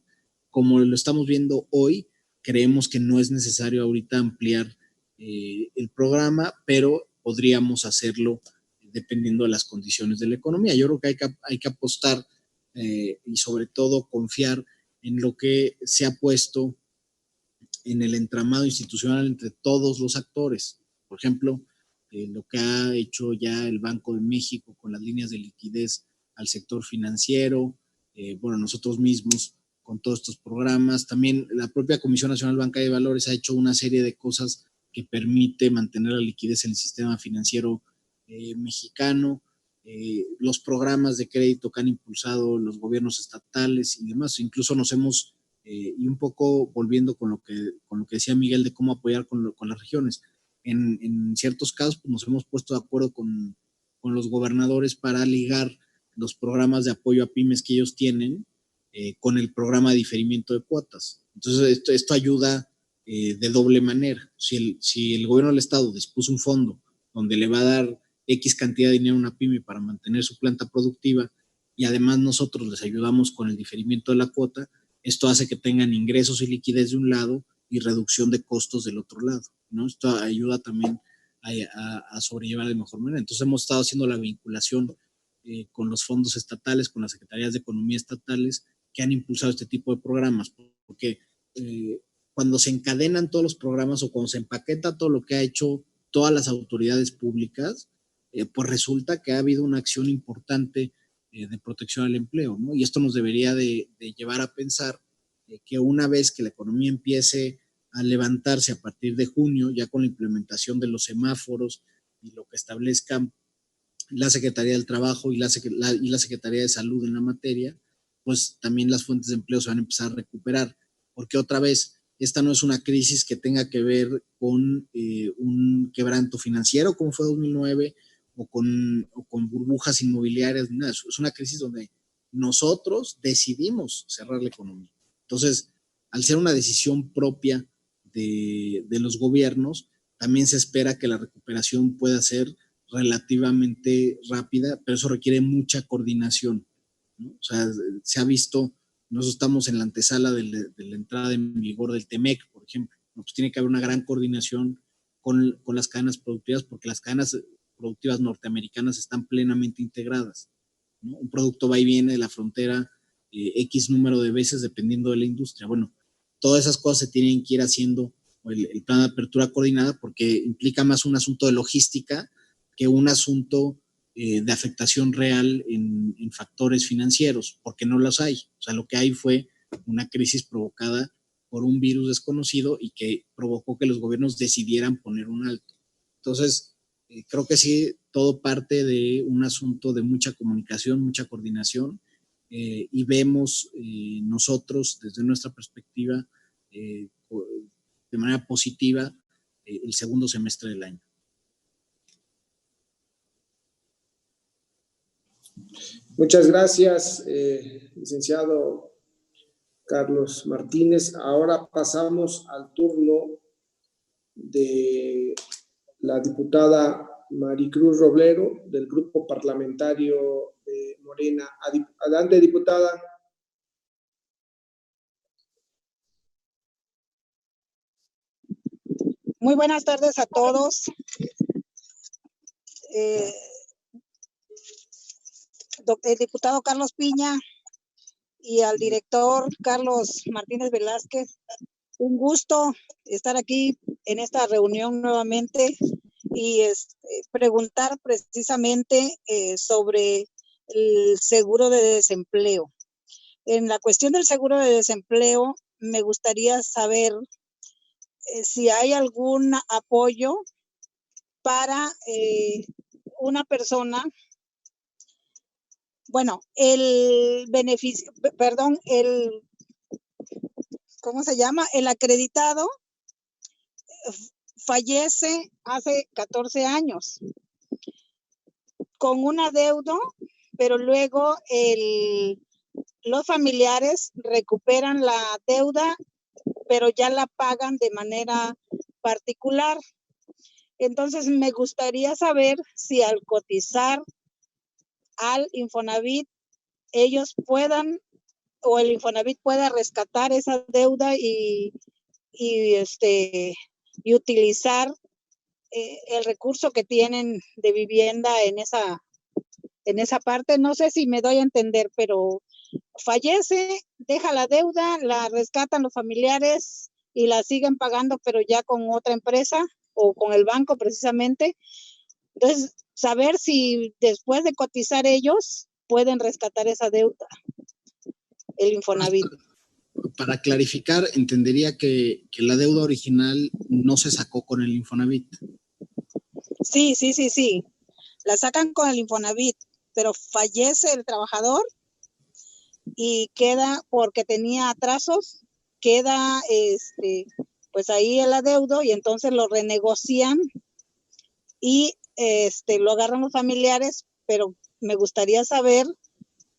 Como lo estamos viendo hoy, creemos que no es necesario ahorita ampliar el programa, pero podríamos hacerlo dependiendo de las condiciones de la economía. Yo creo que hay que apostar y sobre todo confiar en lo que se ha puesto en el entramado institucional entre todos los actores. Por ejemplo, lo que ha hecho ya el Banco de México con las líneas de liquidez al sector financiero, bueno, nosotros mismos con todos estos programas. También la propia Comisión Nacional Bancaria de Valores ha hecho una serie de cosas que permite mantener la liquidez en el sistema financiero mexicano. los programas de crédito que han impulsado los gobiernos estatales y demás. Incluso nos hemos, y un poco volviendo con lo que decía Miguel de cómo apoyar con las regiones, en ciertos casos pues, nos hemos puesto de acuerdo con los gobernadores para ligar los programas de apoyo a pymes que ellos tienen con el programa de diferimiento de cuotas. Entonces esto ayuda de doble manera. Si el gobierno del estado dispuso un fondo donde le va a dar X cantidad de dinero a una pyme para mantener su planta productiva y además nosotros les ayudamos con el diferimiento de la cuota, esto hace que tengan ingresos y liquidez de un lado y reducción de costos del otro lado, ¿no? Esto ayuda también a sobrellevar de mejor manera. Entonces hemos estado haciendo la vinculación con los fondos estatales, con las secretarías de economía estatales que han impulsado este tipo de programas, porque cuando se encadenan todos los programas o cuando se empaqueta todo lo que ha hecho todas las autoridades públicas, pues resulta que ha habido una acción importante de protección al empleo, ¿no? Y esto nos debería de llevar a pensar que una vez que la economía empiece a levantarse a partir de junio, ya con la implementación de los semáforos y lo que establezcan la Secretaría del Trabajo y la Secretaría de Salud en la materia, pues también las fuentes de empleo se van a empezar a recuperar, porque otra vez, esta no es una crisis que tenga que ver con un quebranto financiero como fue 2009 o con burbujas inmobiliarias, nada. Es una crisis donde nosotros decidimos cerrar la economía. Entonces, al ser una decisión propia de los gobiernos, también se espera que la recuperación pueda ser relativamente rápida, pero eso requiere mucha coordinación, ¿no? O sea, se ha visto, nosotros estamos en la antesala de la entrada en vigor del TEMEC, por ejemplo, ¿no? Pues tiene que haber una gran coordinación con las cadenas productivas, porque las cadenas productivas norteamericanas están plenamente integradas, ¿no? Un producto va y viene de la frontera X número de veces dependiendo de la industria. Bueno, todas esas cosas se tienen que ir haciendo el plan de apertura coordinada porque implica más un asunto de logística que un asunto de afectación real en factores financieros, porque no los hay. O sea, lo que hay fue una crisis provocada por un virus desconocido y que provocó que los gobiernos decidieran poner un alto. Entonces, creo que sí, todo parte de un asunto de mucha comunicación, mucha coordinación, y vemos nosotros, desde nuestra perspectiva, de manera positiva, el segundo semestre del año. Muchas gracias, licenciado Carlos Martínez. Ahora pasamos al turno de la diputada Maricruz Roblero, del grupo parlamentario de Morena. Adelante, diputada. Muy buenas tardes a todos. El diputado Carlos Piña y al director Carlos Martínez Velázquez, un gusto estar aquí en esta reunión nuevamente y preguntar precisamente sobre el seguro de desempleo. En la cuestión del seguro de desempleo, me gustaría saber si hay algún apoyo para una persona. Bueno, el beneficio, perdón, ¿cómo se llama? El acreditado fallece hace 14 años con un adeudo, pero luego los familiares recuperan la deuda, pero ya la pagan de manera particular. Entonces, me gustaría saber si al cotizar al Infonavit, ellos puedan, o el Infonavit pueda rescatar esa deuda y utilizar el recurso que tienen de vivienda en esa parte. No sé si me doy a entender, pero fallece, deja la deuda, la rescatan los familiares y la siguen pagando, pero ya con otra empresa o con el banco precisamente. Entonces, saber si después de cotizar ellos pueden rescatar esa deuda, el Infonavit. Para clarificar, entendería que la deuda original no se sacó con el Infonavit. Sí. La sacan con el Infonavit. pero fallece el trabajador y queda, porque tenía atrasos, queda pues ahí el adeudo y entonces lo renegocian y lo agarran los familiares, pero me gustaría saber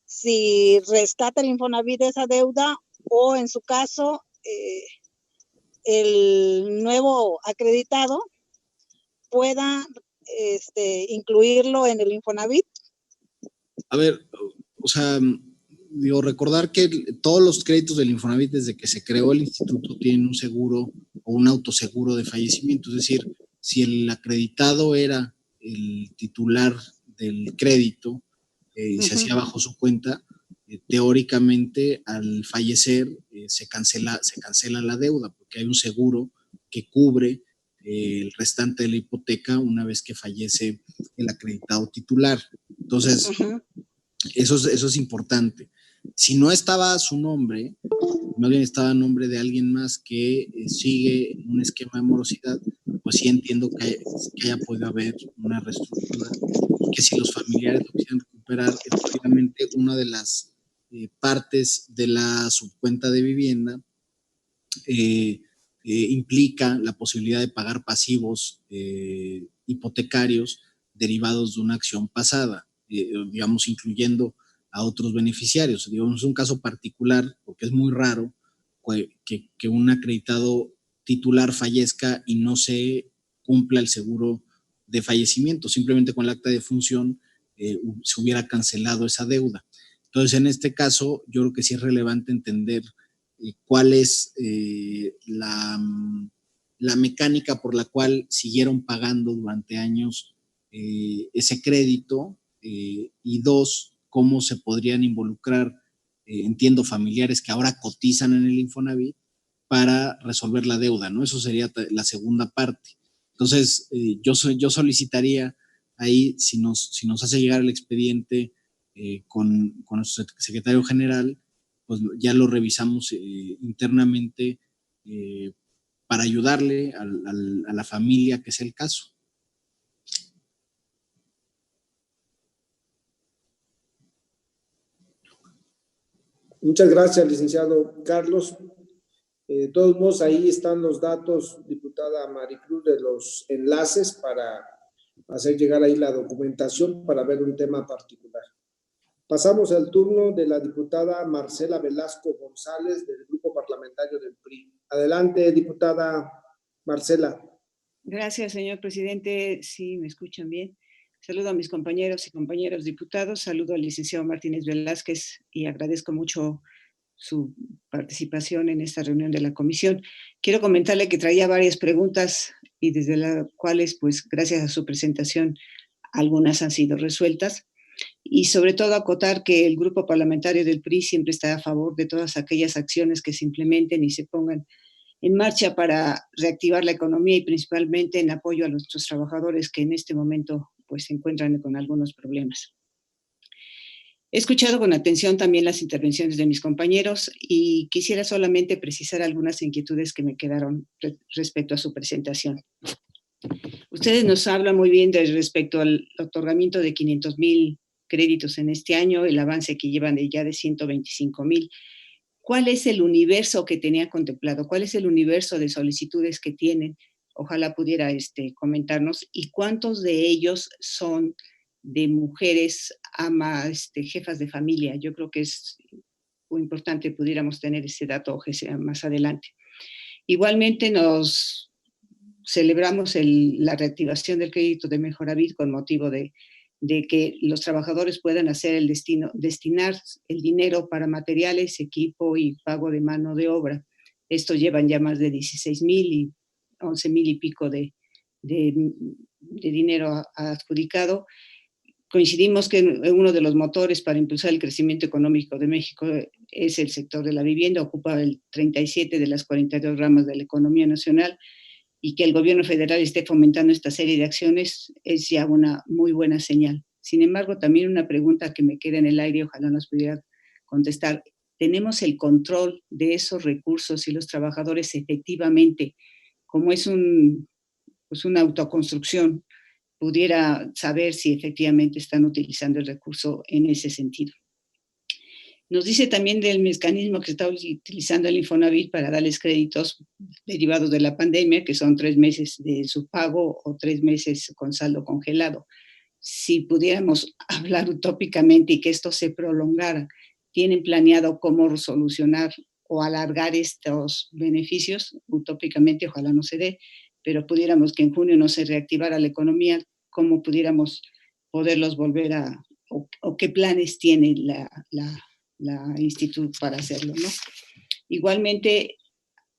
si rescata el Infonavit esa deuda o en su caso el nuevo acreditado pueda incluirlo en el Infonavit. A ver, o sea, digo, recordar que todos los créditos del Infonavit desde que se creó el instituto tienen un seguro o un autoseguro de fallecimiento, es decir, si el acreditado era el titular del crédito y se hacía bajo su cuenta, teóricamente al fallecer se cancela la deuda porque hay un seguro que cubre el restante de la hipoteca una vez que fallece el acreditado titular. Entonces, eso es importante. Si no estaba a su nombre, más bien estaba a nombre de alguien más que sigue un esquema de morosidad, pues sí entiendo que haya podido haber una reestructura, que si los familiares lo quisieran recuperar, efectivamente una de las partes de la subcuenta de vivienda implica la posibilidad de pagar pasivos hipotecarios derivados de una acción pasada, digamos, incluyendo a otros beneficiarios. Digamos, es un caso particular porque es muy raro que un acreditado titular fallezca y no se cumpla el seguro de fallecimiento. Simplemente con el acta de función se hubiera cancelado esa deuda. Entonces, en este caso, yo creo que sí es relevante entender cuál es la mecánica por la cual siguieron pagando durante años ese crédito y dos, cómo se podrían involucrar, entiendo, familiares que ahora cotizan en el Infonavit para resolver la deuda, ¿no? Eso sería la segunda parte. Entonces, yo solicitaría ahí, si nos hace llegar el expediente con nuestro secretario general, pues ya lo revisamos internamente para ayudarle a la familia que es el caso. Muchas gracias, licenciado Carlos. De todos modos, ahí están los datos, diputada Maricruz, de los enlaces para hacer llegar ahí la documentación para ver un tema particular. Pasamos al turno de la diputada Marcela Velasco González del Grupo Parlamentario del PRI. Adelante, diputada Marcela. Gracias, señor presidente. Sí, me escuchan bien. Saludo a mis compañeros y compañeras diputados. Saludo al licenciado Martínez Velázquez y agradezco mucho su participación en esta reunión de la comisión. Quiero comentarle que traía varias preguntas y desde las cuales, pues, gracias a su presentación, algunas han sido resueltas. Y sobre todo acotar que el grupo parlamentario del PRI siempre está a favor de todas aquellas acciones que se implementen y se pongan en marcha para reactivar la economía y principalmente en apoyo a nuestros trabajadores que en este momento pues se encuentran con algunos problemas. He escuchado con atención también las intervenciones de mis compañeros y quisiera solamente precisar algunas inquietudes que me quedaron respecto a su presentación. Ustedes nos hablan muy bien respecto al otorgamiento de 500,000 créditos en este año, el avance que llevan ya de 125,000. ¿Cuál es el universo que tenía contemplado? ¿Cuál es el universo de solicitudes que tienen? Ojalá pudiera comentarnos. ¿Y cuántos de ellos son de mujeres jefas de familia? Yo creo que es muy importante pudiéramos tener ese dato más adelante. Igualmente nos celebramos la reactivación del crédito de Mejoravit con motivo de que los trabajadores puedan hacer destinar el dinero para materiales, equipo y pago de mano de obra. Esto llevan ya más de 16,000 y 11,000 y pico de dinero adjudicado. Coincidimos que uno de los motores para impulsar el crecimiento económico de México es el sector de la vivienda, ocupa el 37 de las 42 ramas de la economía nacional, y que el gobierno federal esté fomentando esta serie de acciones es ya una muy buena señal. Sin embargo, también una pregunta que me queda en el aire, ojalá nos pudiera contestar. ¿Tenemos el control de esos recursos y los trabajadores efectivamente, como es una autoconstrucción, pudiera saber si efectivamente están utilizando el recurso en ese sentido. Nos dice también del mecanismo que está utilizando el Infonavit para darles créditos derivados de la pandemia, que son 3 meses de su pago o 3 meses con saldo congelado. Si pudiéramos hablar utópicamente y que esto se prolongara, ¿tienen planeado cómo solucionar o alargar estos beneficios? Utópicamente, ojalá no se dé, pero pudiéramos que en junio no se reactivara la economía, ¿cómo pudiéramos poderlos volver a, o qué planes tiene la instituto para hacerlo, ¿no? Igualmente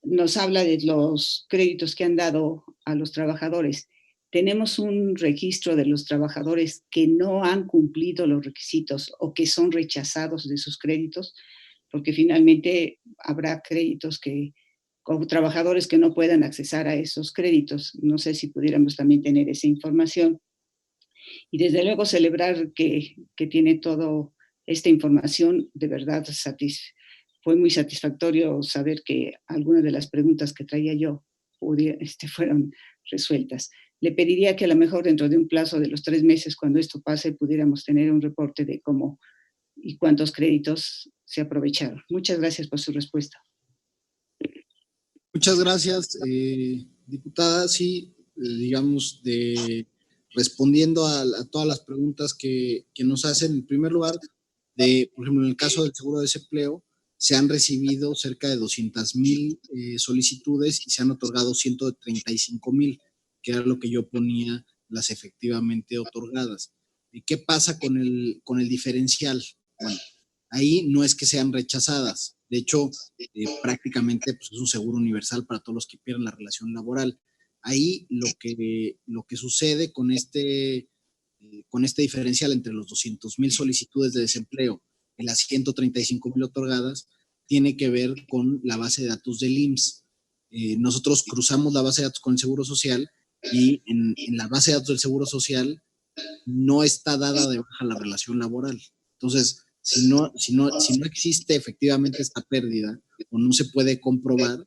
nos habla de los créditos que han dado a los trabajadores. Tenemos un registro de los trabajadores que no han cumplido los requisitos o que son rechazados de sus créditos, porque finalmente habrá créditos con trabajadores que no puedan accesar a esos créditos. No sé si pudiéramos también tener esa información. Y desde luego celebrar que tiene todo esta información. De verdad fue muy satisfactorio saber que algunas de las preguntas que traía yo fueron resueltas. Le pediría que a lo mejor dentro de un plazo de los 3 meses, cuando esto pase, pudiéramos tener un reporte de cómo y cuántos créditos se aprovecharon. Muchas gracias por su respuesta. Muchas gracias, diputada. Sí, digamos, respondiendo a todas las preguntas que nos hacen. En primer lugar, por ejemplo, en el caso del seguro de desempleo, se han recibido cerca de 200,000 solicitudes y se han otorgado 135,000, que era lo que yo ponía las efectivamente otorgadas. ¿Qué pasa con el diferencial? Bueno, ahí no es que sean rechazadas. De hecho, prácticamente pues, es un seguro universal para todos los que pierden la relación laboral. Ahí lo que sucede con este diferencial entre los 200,000 solicitudes de desempleo y las 135,000 otorgadas tiene que ver con la base de datos del IMSS. Nosotros cruzamos la base de datos con el Seguro Social y en la base de datos del Seguro Social no está dada de baja la relación laboral. Entonces, si no existe efectivamente esta pérdida o no se puede comprobar,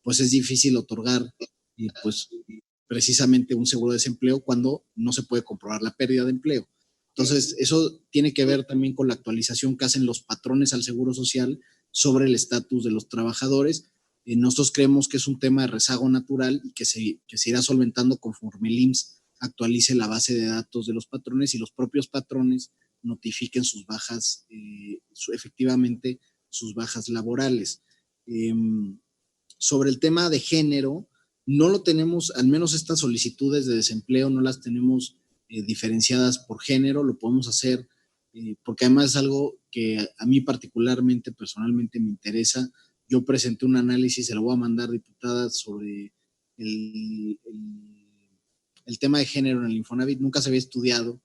pues es difícil otorgar pues precisamente un seguro de desempleo cuando no se puede comprobar la pérdida de empleo. Entonces, eso tiene que ver también con la actualización que hacen los patrones al Seguro Social sobre el estatus de los trabajadores. Nosotros creemos que es un tema de rezago natural y que se irá solventando conforme el IMSS actualice la base de datos de los patrones y los propios patrones notifiquen sus bajas, efectivamente sus bajas laborales. Sobre el tema de género, no lo tenemos, al menos estas solicitudes de desempleo no las tenemos diferenciadas por género, lo podemos hacer porque además es algo que a mí particularmente, personalmente me interesa. Yo presenté un análisis, se lo voy a mandar, diputada, sobre el tema de género en el Infonavit. Nunca se había estudiado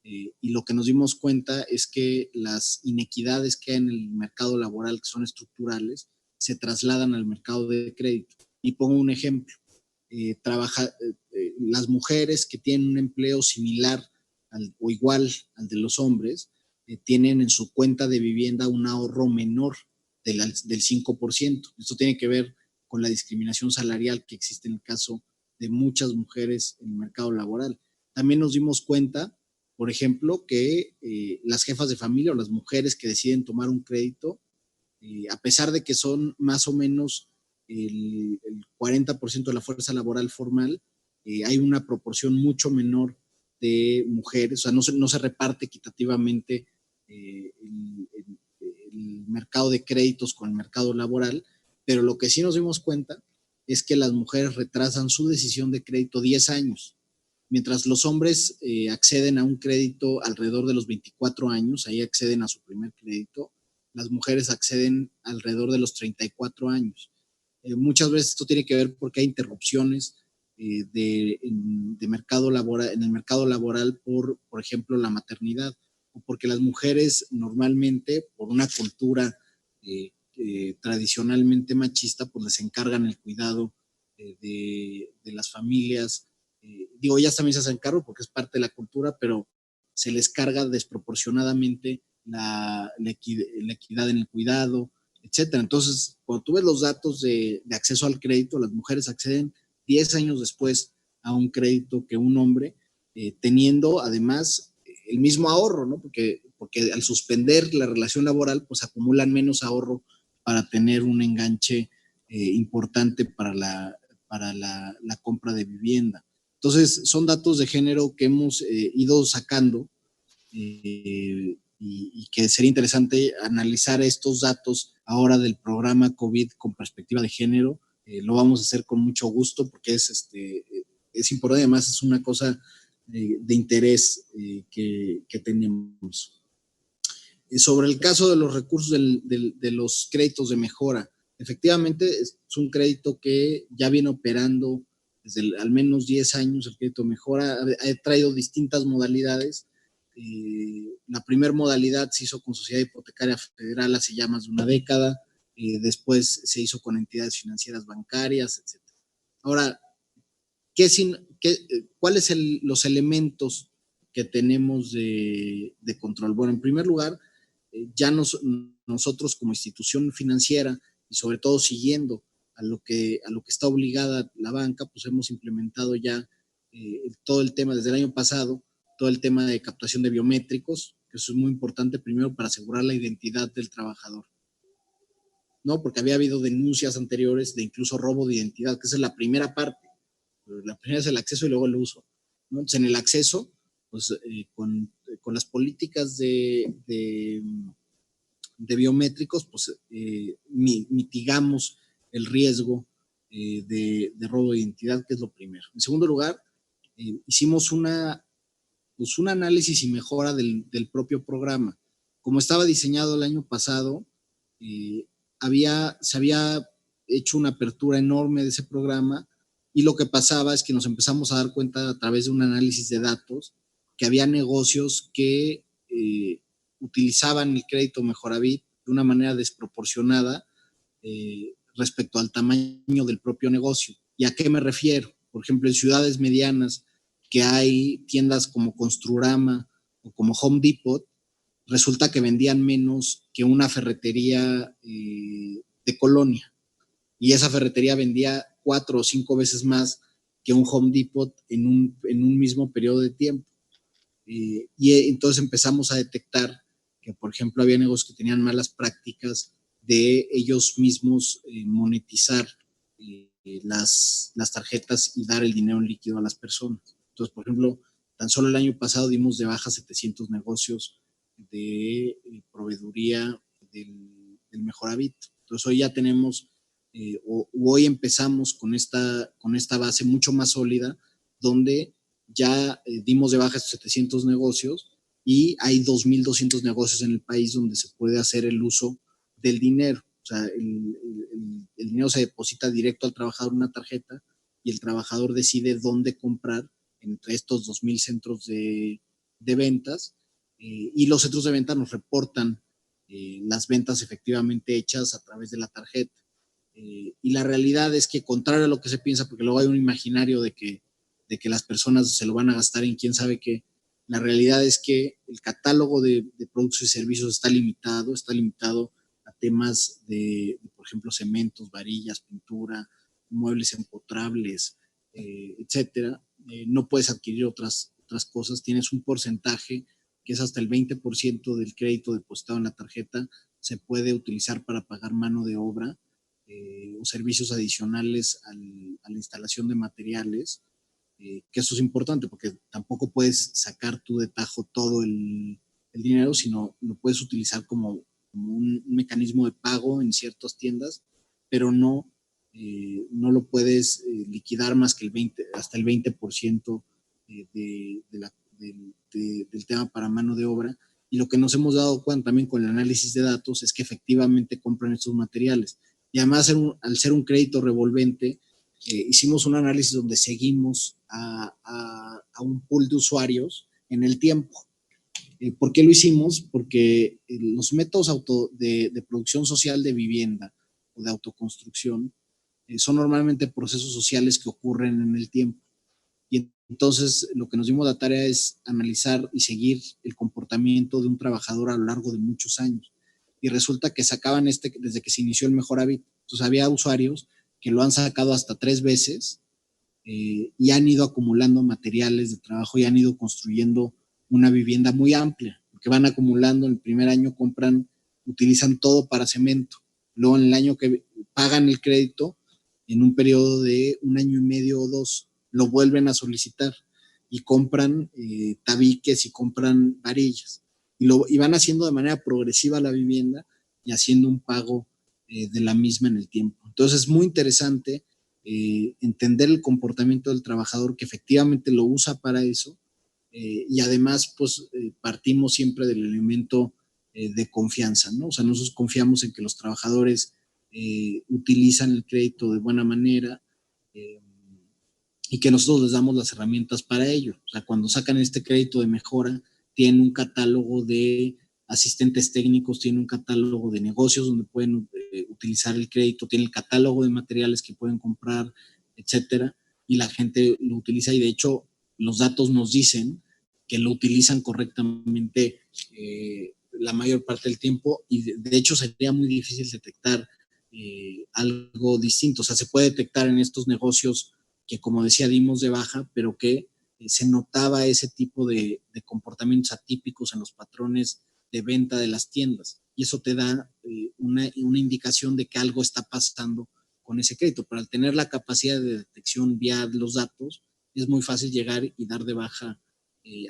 y lo que nos dimos cuenta es que las inequidades que hay en el mercado laboral, que son estructurales, se trasladan al mercado de crédito. Y pongo un ejemplo. Las mujeres que tienen un empleo similar o igual al de los hombres, tienen en su cuenta de vivienda un ahorro menor del 5%. Esto tiene que ver con la discriminación salarial que existe en el caso de muchas mujeres en el mercado laboral. También nos dimos cuenta, por ejemplo, que las jefas de familia o las mujeres que deciden tomar un crédito, a pesar de que son más o menos el 40% de la fuerza laboral formal, hay una proporción mucho menor de mujeres, o sea, no se reparte equitativamente el mercado de créditos con el mercado laboral, pero lo que sí nos dimos cuenta es que las mujeres retrasan su decisión de crédito 10 años, mientras los hombres acceden a un crédito alrededor de los 24 años, ahí acceden a su primer crédito, las mujeres acceden alrededor de los 34 años. Muchas veces esto tiene que ver porque hay interrupciones de mercado laboral, en el mercado laboral por ejemplo, la maternidad, o porque las mujeres normalmente, por una cultura tradicionalmente machista, pues les encargan el cuidado de las familias. Ellas también se hacen cargo porque es parte de la cultura, pero se les carga desproporcionadamente la equidad en el cuidado, etcétera. Entonces, cuando tú ves los datos de acceso al crédito, las mujeres acceden 10 años después a un crédito que un hombre, teniendo además el mismo ahorro, ¿no? Porque al suspender la relación laboral, pues acumulan menos ahorro para tener un enganche importante para la compra de vivienda. Entonces, son datos de género que hemos ido sacando y que sería interesante analizar estos datos ahora del programa COVID con perspectiva de género. Lo vamos a hacer con mucho gusto porque es importante, además es una cosa de interés que tenemos. Sobre el caso de los recursos de los créditos de mejora, efectivamente es un crédito que ya viene operando desde al menos 10 años. El crédito de mejora ha traído distintas modalidades. La primera modalidad se hizo con Sociedad Hipotecaria Federal hace ya más de una década, después se hizo con entidades financieras bancarias, etc. Ahora, ¿cuáles son los elementos que tenemos de control? Bueno, en primer lugar, ya nosotros como institución financiera y sobre todo siguiendo a lo que está obligada la banca, pues hemos implementado ya todo el tema desde el año pasado, todo el tema de captación de biométricos, que eso es muy importante primero para asegurar la identidad del trabajador, ¿no? Porque había habido denuncias anteriores de incluso robo de identidad, que esa es la primera parte. La primera es el acceso y luego el uso, ¿no? Entonces, en el acceso, pues con las políticas de biométricos, pues mitigamos el riesgo de robo de identidad, que es lo primero. En segundo lugar, hicimos un análisis y mejora del propio programa. Como estaba diseñado el año pasado, se había hecho una apertura enorme de ese programa, y lo que pasaba es que nos empezamos a dar cuenta a través de un análisis de datos que había negocios que utilizaban el crédito Mejoravit de una manera desproporcionada respecto al tamaño del propio negocio. ¿Y a qué me refiero? Por ejemplo, en ciudades medianas que hay tiendas como Construrama o como Home Depot, resulta que vendían menos que una ferretería de colonia, y esa ferretería vendía 4 o 5 veces más que un Home Depot en un mismo periodo de tiempo. Y entonces empezamos a detectar que, por ejemplo, había negocios que tenían malas prácticas de ellos mismos monetizar las tarjetas y dar el dinero en líquido a las personas. Entonces, por ejemplo, tan solo el año pasado dimos de baja 700 negocios de proveeduría del Mejoravit. Entonces, hoy ya tenemos, hoy empezamos con esta base mucho más sólida, donde ya dimos de baja estos 700 negocios y hay 2,200 negocios en el país donde se puede hacer el uso del dinero. O sea, el dinero se deposita directo al trabajador en una tarjeta y el trabajador decide dónde comprar entre estos 2,000 centros de ventas, y los centros de venta nos reportan las ventas efectivamente hechas a través de la tarjeta. Y la realidad es que, contrario a lo que se piensa, porque luego hay un imaginario de que las personas se lo van a gastar en quién sabe qué, la realidad es que el catálogo de productos y servicios está limitado a temas de, por ejemplo, cementos, varillas, pintura, muebles empotrables, etcétera. No puedes adquirir otras cosas, tienes un porcentaje que es hasta el 20% del crédito depositado en la tarjeta, se puede utilizar para pagar mano de obra o servicios adicionales a la instalación de materiales, que eso es importante porque tampoco puedes sacar tú de tajo todo el dinero, sino lo puedes utilizar como un mecanismo de pago en ciertas tiendas, pero no lo puedes liquidar más que hasta el 20% del tema para mano de obra. Y lo que nos hemos dado cuenta también con el análisis de datos es que efectivamente compran estos materiales. Y además, al ser un crédito revolvente, hicimos un análisis donde seguimos a un pool de usuarios en el tiempo. ¿Por qué lo hicimos? Porque los métodos de producción social de vivienda o de autoconstrucción son normalmente procesos sociales que ocurren en el tiempo. Y entonces lo que nos dimos la tarea es analizar y seguir el comportamiento de un trabajador a lo largo de muchos años. Y resulta que sacaban desde que se inició el Mejoravit. Entonces había usuarios que lo han sacado hasta 3 veces y han ido acumulando materiales de trabajo y han ido construyendo una vivienda muy amplia, porque van acumulando, en el primer año utilizan todo para cemento, luego en el año que pagan el crédito, en un periodo de 1 año y medio o 2, lo vuelven a solicitar y compran tabiques y compran varillas, y van haciendo de manera progresiva la vivienda y haciendo un pago de la misma en el tiempo. Entonces es muy interesante entender el comportamiento del trabajador, que efectivamente lo usa para eso, y además pues partimos siempre del elemento de confianza, ¿no? O sea, nosotros confiamos en que los trabajadores utilizan el crédito de buena manera y que nosotros les damos las herramientas para ello. O sea, cuando sacan este crédito de mejora, tienen un catálogo de asistentes técnicos, tienen un catálogo de negocios donde pueden utilizar el crédito, tienen el catálogo de materiales que pueden comprar, etcétera, y la gente lo utiliza, y de hecho los datos nos dicen que lo utilizan correctamente la mayor parte del tiempo, y de hecho sería muy difícil detectar algo distinto. O sea, se puede detectar en estos negocios que, como decía, dimos de baja, pero que se notaba ese tipo de comportamientos atípicos en los patrones de venta de las tiendas, y eso te da una indicación de que algo está pasando con ese crédito. Pero al tener la capacidad de detección vía los datos, es muy fácil llegar y dar de baja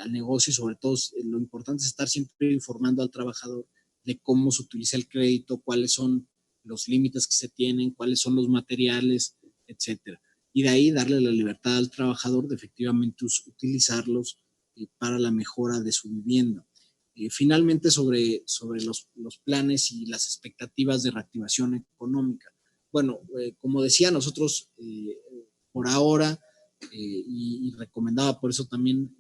al negocio, y sobre todo lo importante es estar siempre informando al trabajador de cómo se utiliza el crédito, cuáles son los límites que se tienen, cuáles son los materiales, etcétera. Y de ahí darle la libertad al trabajador de efectivamente utilizarlos para la mejora de su vivienda. Finalmente, sobre los planes y las expectativas de reactivación económica. Bueno, como decía, nosotros por ahora, y recomendaba por eso también,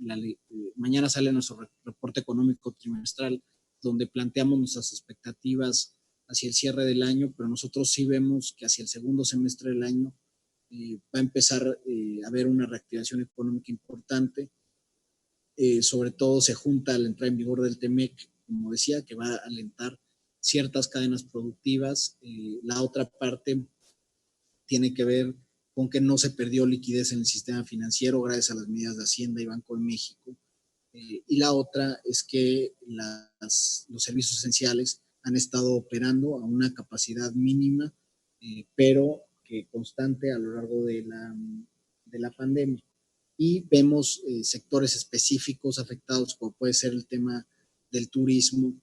mañana sale nuestro reporte económico trimestral, donde planteamos nuestras expectativas hacia el cierre del año, pero nosotros sí vemos que hacia el segundo semestre del año va a empezar a haber una reactivación económica importante. Sobre todo se junta la entrada en vigor del TEMEC, como decía, que va a alentar ciertas cadenas productivas. La otra parte tiene que ver con que no se perdió liquidez en el sistema financiero gracias a las medidas de Hacienda y Banco de México. Y la otra es que los servicios esenciales han estado operando a una capacidad mínima, pero que constante a lo largo de la pandemia. Y vemos sectores específicos afectados, como puede ser el tema del turismo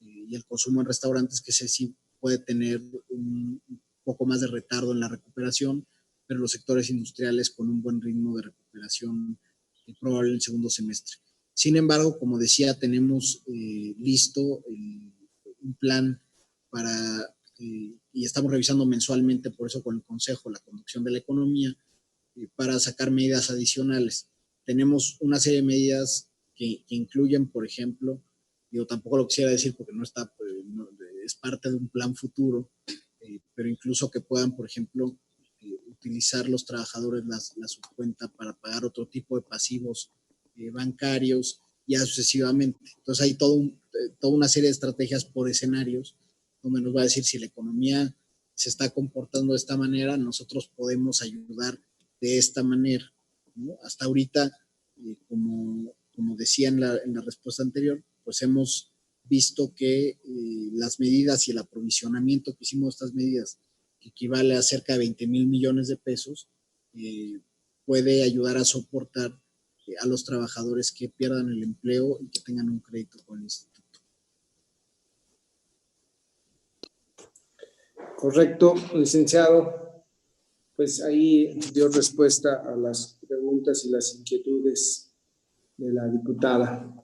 y el consumo en restaurantes, que sí puede tener un poco más de retardo en la recuperación, pero los sectores industriales con un buen ritmo de recuperación probable en el segundo semestre. Sin embargo, como decía, tenemos listo un plan para, y estamos revisando mensualmente, por eso con el Consejo, la conducción de la economía, para sacar medidas adicionales. Tenemos una serie de medidas que incluyen, por ejemplo, yo tampoco lo quisiera decir porque no está, es parte de un plan futuro, pero incluso que puedan, por ejemplo, utilizar los trabajadores la subcuenta para pagar otro tipo de pasivos bancarios, y sucesivamente. Entonces hay toda una serie de estrategias por escenarios, donde nos va a decir si la economía se está comportando de esta manera, nosotros podemos ayudar de esta manera, ¿no? Hasta ahorita, como decía en la respuesta anterior, pues hemos visto que las medidas y el aprovisionamiento que hicimos de estas medidas, que equivale a cerca de 20,000 millones de pesos, puede ayudar a soportar a los trabajadores que pierdan el empleo y que tengan un crédito con el instituto. Correcto, licenciado. Pues ahí dio respuesta a las preguntas y las inquietudes de la diputada.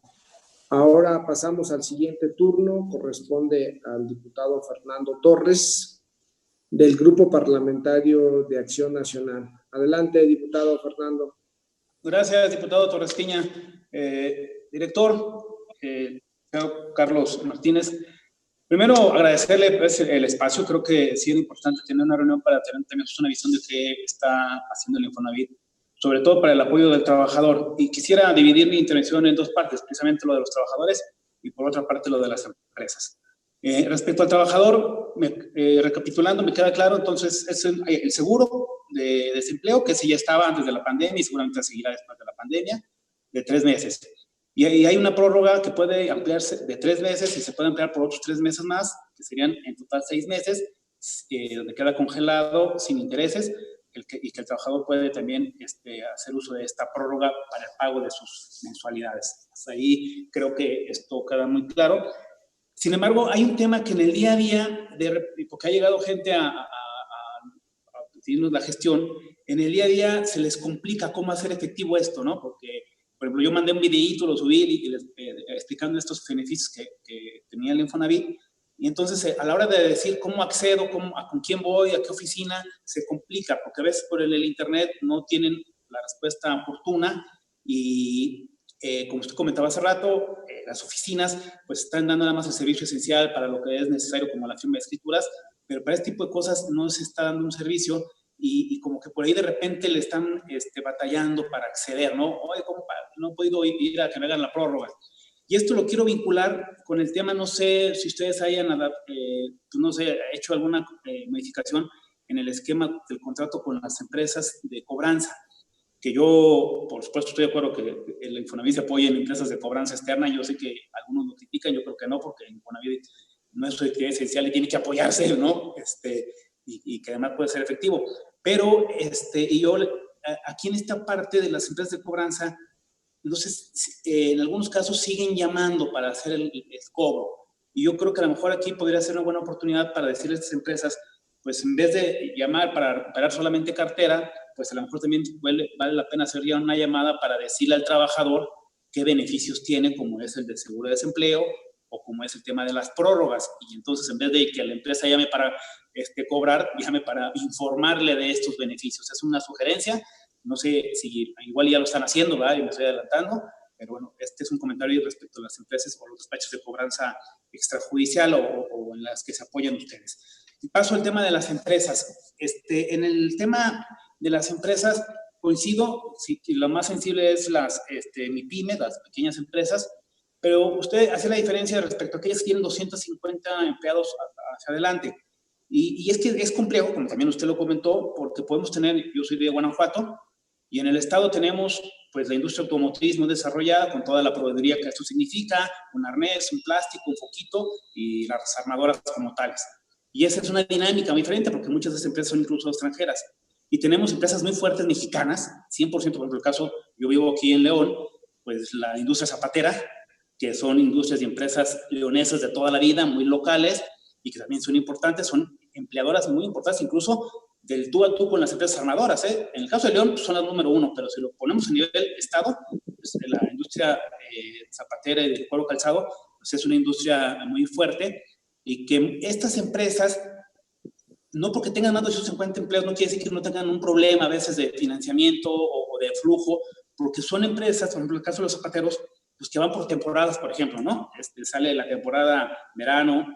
Ahora pasamos al siguiente turno, corresponde al diputado Fernando Torres, del Grupo Parlamentario de Acción Nacional. Adelante, diputado Fernando. Gracias, diputado Torres Piña. Director, Carlos Martínez, primero agradecerle pues, el espacio. Creo que sí era importante tener una reunión para tener también una visión de qué está haciendo el Infonavit, sobre todo para el apoyo del trabajador. Y quisiera dividir mi intervención en dos partes, precisamente lo de los trabajadores y por otra parte lo de las empresas. Respecto al trabajador, recapitulando, me queda claro, entonces, es el seguro de desempleo, que sí ya estaba antes de la pandemia y seguramente seguirá después de la pandemia, de 3 meses. Y hay una prórroga que puede ampliarse de 3 meses y se puede ampliar por otros 3 meses más, que serían en total 6 meses, donde queda congelado sin intereses, y que el trabajador puede también hacer uso de esta prórroga para el pago de sus mensualidades. Hasta ahí creo que esto queda muy claro. Sin embargo, hay un tema que en el día a día, porque ha llegado gente a pedirnos la gestión, en el día a día se les complica cómo hacer efectivo esto, ¿no? Porque, por ejemplo, yo mandé un videíto, lo subí explicando estos beneficios que tenía el Infonavit, y entonces a la hora de decir cómo accedo, con quién voy, a qué oficina, se complica, porque a veces por el internet no tienen la respuesta oportuna, y como usted comentaba hace rato, las oficinas pues están dando nada más el servicio esencial para lo que es necesario, como la firma de escrituras, pero para este tipo de cosas no se está dando un servicio, y como que por ahí de repente le están batallando para acceder, ¿no? Oye, compa, no he podido ir a que me hagan la prórroga. Y esto lo quiero vincular con el tema, no sé si ustedes hayan hecho alguna modificación en el esquema del contrato con las empresas de cobranza, que yo, por supuesto, estoy de acuerdo que el Infonavit se apoya en empresas de cobranza externa. Yo sé que algunos lo critican, yo creo que no, porque el Infonavit no es esencial y tiene que apoyarse, ¿no? Y que además puede ser efectivo. Pero, y yo, aquí en esta parte de las empresas de cobranza, entonces, en algunos casos siguen llamando para hacer el cobro. Y yo creo que a lo mejor aquí podría ser una buena oportunidad para decirle a estas empresas, pues en vez de llamar para recuperar solamente cartera, pues a lo mejor también vale la pena hacer ya una llamada para decirle al trabajador qué beneficios tiene, como es el de seguro de desempleo o como es el tema de las prórrogas. Y entonces, en vez de que la empresa llame para cobrar, llame para informarle de estos beneficios. Es una sugerencia. No sé si igual ya lo están haciendo, ¿verdad? Yo me estoy adelantando, pero bueno, este es un comentario respecto a las empresas o los despachos de cobranza extrajudicial o en las que se apoyan ustedes. Y paso al tema de las empresas. En el tema de las empresas coincido, sí, que lo más sensible es las MIPYME, las pequeñas empresas, pero usted hace la diferencia respecto a aquellas que tienen 250 empleados hacia adelante. Y es que es complejo, como también usted lo comentó, porque podemos tener, yo soy de Guanajuato, y en el estado tenemos pues la industria automotriz muy desarrollada, con toda la proveeduría que esto significa, un arnés, un plástico, un foquito, y las armadoras como tales. Y esa es una dinámica muy diferente, porque muchas de esas empresas son incluso extranjeras. Y tenemos empresas muy fuertes mexicanas, 100%, por ejemplo, el caso, yo vivo aquí en León, pues la industria zapatera, que son industrias y empresas leonesas de toda la vida, muy locales, y que también son importantes, son empleadoras muy importantes, incluso del tú a tú con las empresas armadoras. En el caso de León, pues, son las número 1, pero si lo ponemos a nivel estado, pues, la industria zapatera y del cuero calzado, pues es una industria muy fuerte, y que estas empresas, no porque tengan más de 250 empleos, no quiere decir que no tengan un problema a veces de financiamiento o de flujo, porque son empresas, por ejemplo, en el caso de los zapateros, pues que van por temporadas, por ejemplo, ¿no? Sale la temporada verano,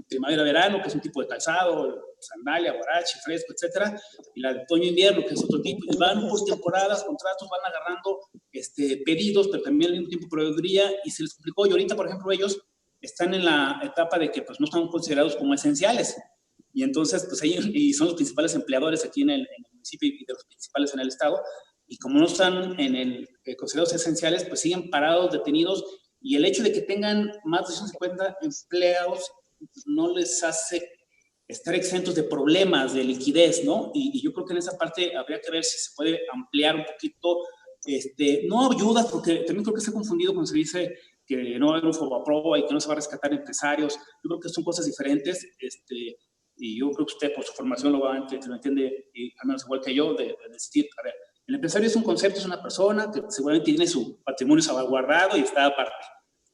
primavera-verano, que es un tipo de calzado, sandalia, guarache, fresco, etcétera, y la de otoño-invierno, que es otro tipo, y van por temporadas, contratos, van agarrando pedidos, pero también al mismo tiempo proveeduría, y se les complicó, y ahorita, por ejemplo, ellos están en la etapa de que pues no están considerados como esenciales, y entonces, pues y son los principales empleadores aquí en el municipio y de los principales en el estado, y como no están considerados esenciales, pues siguen parados, detenidos, y el hecho de que tengan más de 150 empleados no les hace estar exentos de problemas de liquidez, ¿no? Y yo creo que en esa parte habría que ver si se puede ampliar un poquito, no ayudas, porque también creo que se ha confundido cuando se dice que no va a haber un Fobaproa y que no se va a rescatar empresarios. Yo creo que son cosas diferentes, y yo creo que usted por su formación lo entiende, y al menos igual que yo, de decir, a ver, el empresario es un concepto, es una persona que seguramente tiene su patrimonio salvaguardado y está aparte.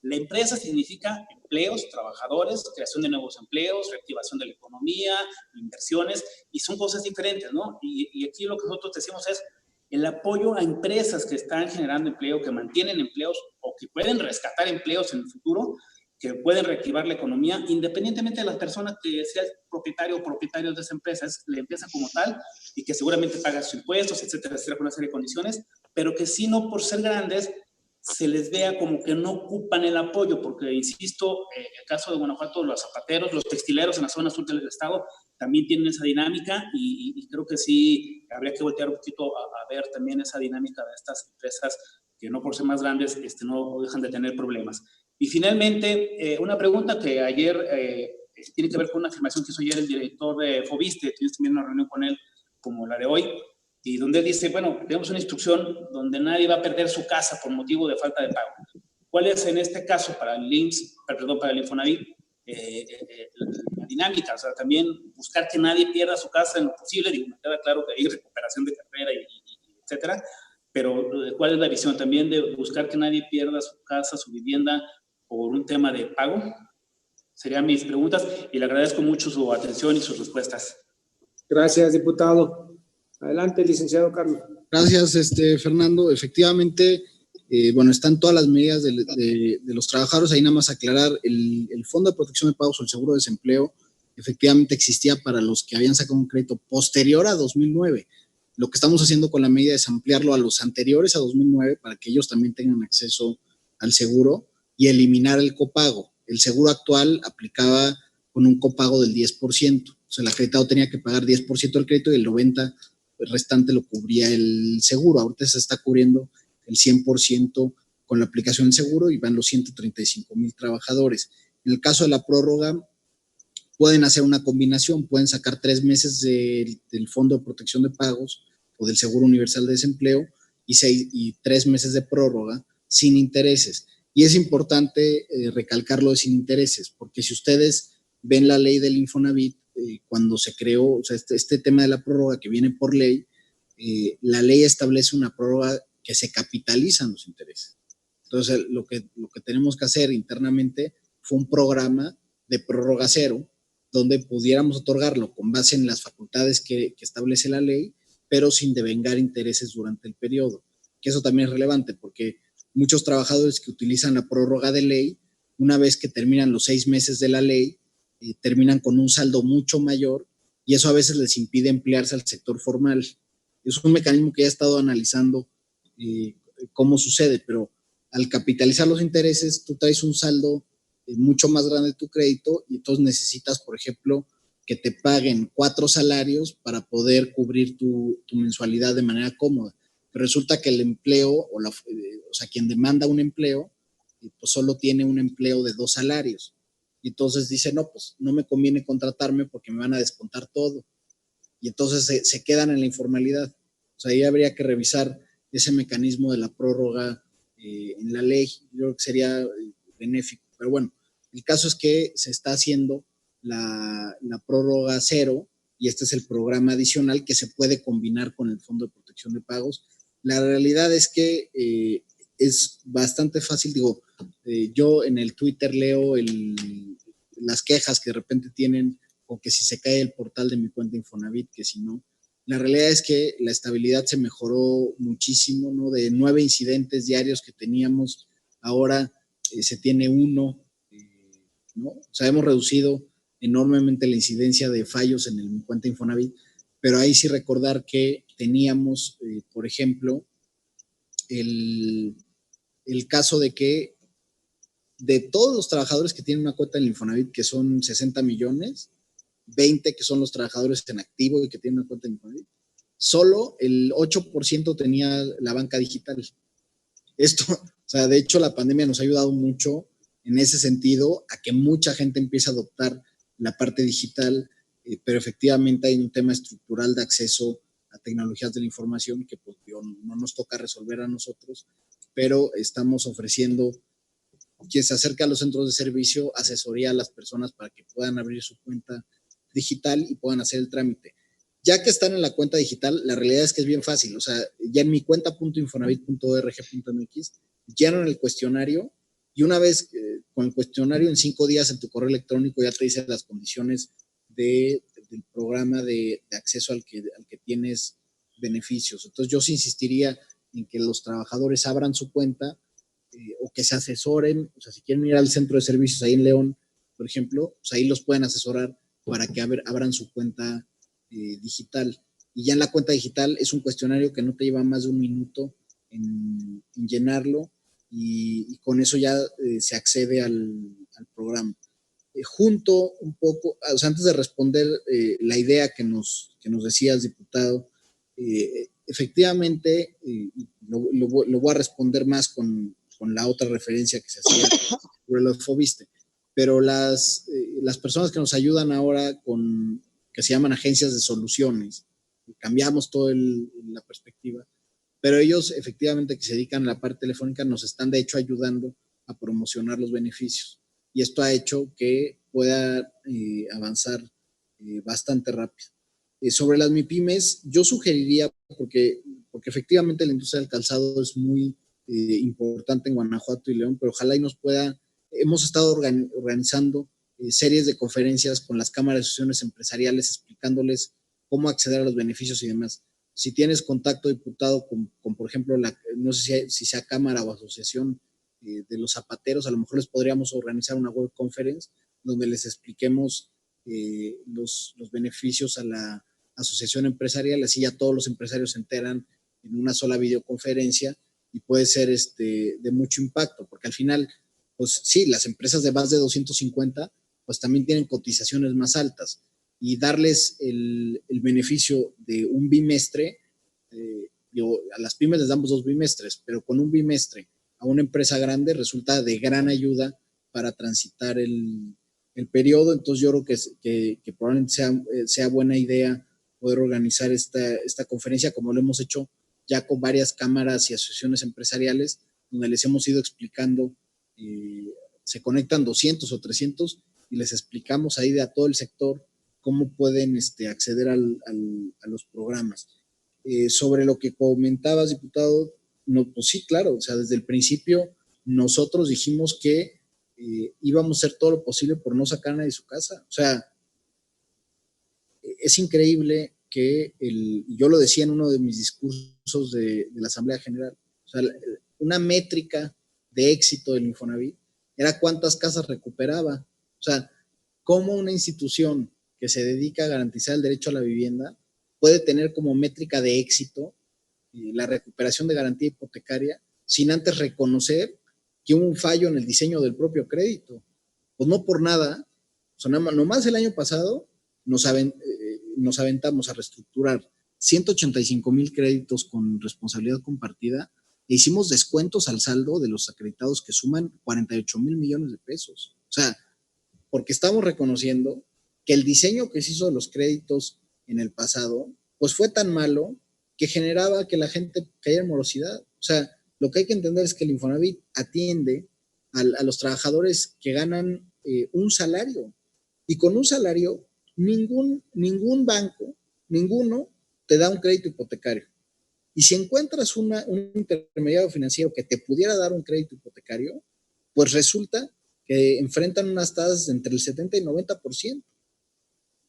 La empresa significa empleos, trabajadores, creación de nuevos empleos, reactivación de la economía, inversiones, y son cosas diferentes, ¿no? Y aquí lo que nosotros decimos es el apoyo a empresas que están generando empleo, que mantienen empleos o que pueden rescatar empleos en el futuro, que pueden reactivar la economía, independientemente de la persona que sea el propietario o propietarios de esa empresa, es la empresa como tal, y que seguramente paga sus impuestos, etcétera, etcétera, con una serie de condiciones, pero que sí, no por ser grandes, se les vea como que no ocupan el apoyo, porque, insisto, en el caso de Guanajuato, los zapateros, los textileros en la zona sur del estado también tienen esa dinámica y creo que sí habría que voltear un poquito a ver también esa dinámica de estas empresas que no por ser más grandes no dejan de tener problemas. Y finalmente, una pregunta que ayer tiene que ver con una afirmación que hizo ayer el director de Fobiste, tuvimos también una reunión con él como la de hoy, y donde él dice, bueno, tenemos una instrucción donde nadie va a perder su casa por motivo de falta de pago. ¿Cuál es en este caso para el IMSS, perdón, para el Infonavit, la dinámica? O sea, también buscar que nadie pierda su casa en lo posible, digo, me queda claro que hay recuperación de carrera y etcétera, pero ¿cuál es la visión también de buscar que nadie pierda su casa, su vivienda por un tema de pago? Serían mis preguntas y le agradezco mucho su atención y sus respuestas. Gracias, diputado. Adelante, licenciado Carlos. Gracias, Fernando. Efectivamente, bueno, están todas las medidas de los trabajadores. Ahí nada más aclarar, el Fondo de Protección de Pagos o el Seguro de Desempleo efectivamente existía para los que habían sacado un crédito posterior a 2009. Lo que estamos haciendo con la medida es ampliarlo a los anteriores a 2009 para que ellos también tengan acceso al seguro y eliminar el copago. El seguro actual aplicaba con un copago del 10%. O sea, el acreditado tenía que pagar 10% del crédito y el 90% restante lo cubría el seguro. Ahorita se está cubriendo el 100% con la aplicación del seguro y van los 135,000 trabajadores. En el caso de la prórroga, pueden hacer una combinación, pueden sacar 3 meses del Fondo de Protección de Pagos o del Seguro Universal de Desempleo y 3 meses de prórroga sin intereses. Y es importante recalcarlo de sin intereses, porque si ustedes ven la ley del Infonavit, cuando se creó, o sea, este tema de la prórroga que viene por ley, la ley establece una prórroga que se capitalizan los intereses. Entonces, lo que tenemos que hacer internamente fue un programa de prórroga cero, donde pudiéramos otorgarlo con base en las facultades que establece la ley, pero sin devengar intereses durante el periodo. Que eso también es relevante, porque muchos trabajadores que utilizan la prórroga de ley, una vez que terminan los 6 meses de la ley, terminan con un saldo mucho mayor y eso a veces les impide emplearse al sector formal. Es un mecanismo que ya he estado analizando cómo sucede, pero al capitalizar los intereses, tú traes un saldo mucho más grande de tu crédito y entonces necesitas, por ejemplo, que te paguen 4 salarios para poder cubrir tu mensualidad de manera cómoda. Pero resulta que el empleo, o sea, quien demanda un empleo, pues solo tiene un empleo de 2 salarios. Y entonces dice, no, pues no me conviene contratarme porque me van a descontar todo. Y entonces se quedan en la informalidad. O sea, ahí habría que revisar ese mecanismo de la prórroga en la ley. Yo creo que sería benéfico. Pero bueno, el caso es que se está haciendo la prórroga cero y este es el programa adicional que se puede combinar con el Fondo de Protección de Pagos. La realidad es que es bastante fácil, yo en el Twitter leo las quejas que de repente tienen o que si se cae el portal de mi cuenta Infonavit, que si no. La realidad es que la estabilidad se mejoró muchísimo, ¿no? De 9 incidentes diarios que teníamos, ahora se tiene 1, ¿no? O sea, hemos reducido enormemente la incidencia de fallos en mi cuenta Infonavit, pero ahí sí recordar que teníamos, por ejemplo, el caso de que de todos los trabajadores que tienen una cuenta en el Infonavit, que son 60 millones, 20 que son los trabajadores en activo y que tienen una cuenta en Infonavit, solo el 8% tenía la banca digital. Esto, o sea, de hecho la pandemia nos ha ayudado mucho en ese sentido a que mucha gente empiece a adoptar la parte digital, pero efectivamente hay un tema estructural de acceso a tecnologías de la información que pues, no nos toca resolver a nosotros, pero estamos ofreciendo, quien se acerca a los centros de servicio, asesoría a las personas para que puedan abrir su cuenta digital y puedan hacer el trámite. Ya que están en la cuenta digital, la realidad es que es bien fácil. O sea, ya en mi cuenta.infonavit.org.mx llenan el cuestionario y una vez con el cuestionario en 5 días en tu correo electrónico ya te dice las condiciones del programa de acceso al que tienes beneficios. Entonces yo sí insistiría en que los trabajadores abran su cuenta o que se asesoren. O sea, si quieren ir al centro de servicios ahí en León, por ejemplo, pues ahí los pueden asesorar para que abran su cuenta digital. Y ya en la cuenta digital es un cuestionario que no te lleva más de 1 minuto en llenarlo y con eso ya se accede al programa. Junto un poco, o sea, antes de responder la idea que nos decías, diputado, efectivamente, lo voy a responder más con la otra referencia que se hacía sobre los FOBISTE, pero las personas que nos ayudan ahora que se llaman agencias de soluciones, cambiamos toda la perspectiva, pero ellos efectivamente que se dedican a la parte telefónica nos están de hecho ayudando a promocionar los beneficios. Y esto ha hecho que pueda avanzar bastante rápido. Sobre las MIPYMES, yo sugeriría, porque efectivamente la industria del calzado es muy importante en Guanajuato y León, pero ojalá y hemos estado organizando series de conferencias con las cámaras de asociaciones empresariales explicándoles cómo acceder a los beneficios y demás. Si tienes contacto, diputado, con por ejemplo, no sé si sea cámara o asociación de los zapateros, a lo mejor les podríamos organizar una web conference donde les expliquemos los beneficios a la asociación empresarial, así ya todos los empresarios se enteran en una sola videoconferencia y puede ser de mucho impacto, porque al final, pues sí, las empresas de más de 250, pues también tienen cotizaciones más altas y darles el beneficio de un bimestre, a las pymes les damos 2 bimestres, pero con un bimestre a una empresa grande resulta de gran ayuda para transitar el periodo. Entonces yo creo que probablemente sea buena idea poder organizar esta conferencia como lo hemos hecho ya con varias cámaras y asociaciones empresariales, donde les hemos ido explicando, se conectan 200 o 300 y les explicamos ahí a todo el sector cómo pueden acceder a los programas. Sobre lo que comentabas, diputado, no, pues sí, claro, o sea, desde el principio nosotros dijimos que íbamos a hacer todo lo posible por no sacar a nadie de su casa. O sea, es increíble que yo lo decía en uno de mis discursos de la Asamblea General, o sea, una métrica de éxito del Infonavit era cuántas casas recuperaba. O sea, cómo una institución que se dedica a garantizar el derecho a la vivienda puede tener como métrica de éxito la recuperación de garantía hipotecaria sin antes reconocer que hubo un fallo en el diseño del propio crédito. Pues no por nada, o sea, nomás el año pasado nos aventamos a reestructurar 185,000 créditos con responsabilidad compartida e hicimos descuentos al saldo de los acreditados que suman 48,000 millones de pesos. O sea, porque estamos reconociendo que el diseño que se hizo de los créditos en el pasado, pues fue tan malo que generaba que la gente cayera en morosidad. O sea, lo que hay que entender es que el Infonavit atiende a los trabajadores que ganan un salario. Y con un salario, ningún banco, ninguno, te da un crédito hipotecario. Y si encuentras un intermediario financiero que te pudiera dar un crédito hipotecario, pues resulta que enfrentan unas tasas entre el 70 y 90%.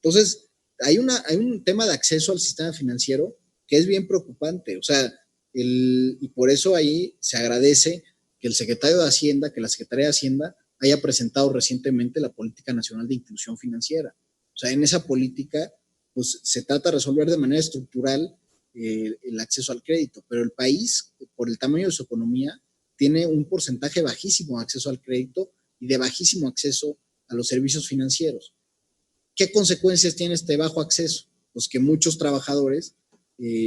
Entonces, hay un tema de acceso al sistema financiero que es bien preocupante. O sea, y por eso ahí se agradece que el secretario de Hacienda, que la Secretaría de Hacienda haya presentado recientemente la Política Nacional de Inclusión Financiera. O sea, en esa política, pues se trata de resolver de manera estructural el acceso al crédito, pero el país, por el tamaño de su economía, tiene un porcentaje bajísimo de acceso al crédito y de bajísimo acceso a los servicios financieros. ¿Qué consecuencias tiene este bajo acceso? Pues que muchos trabajadores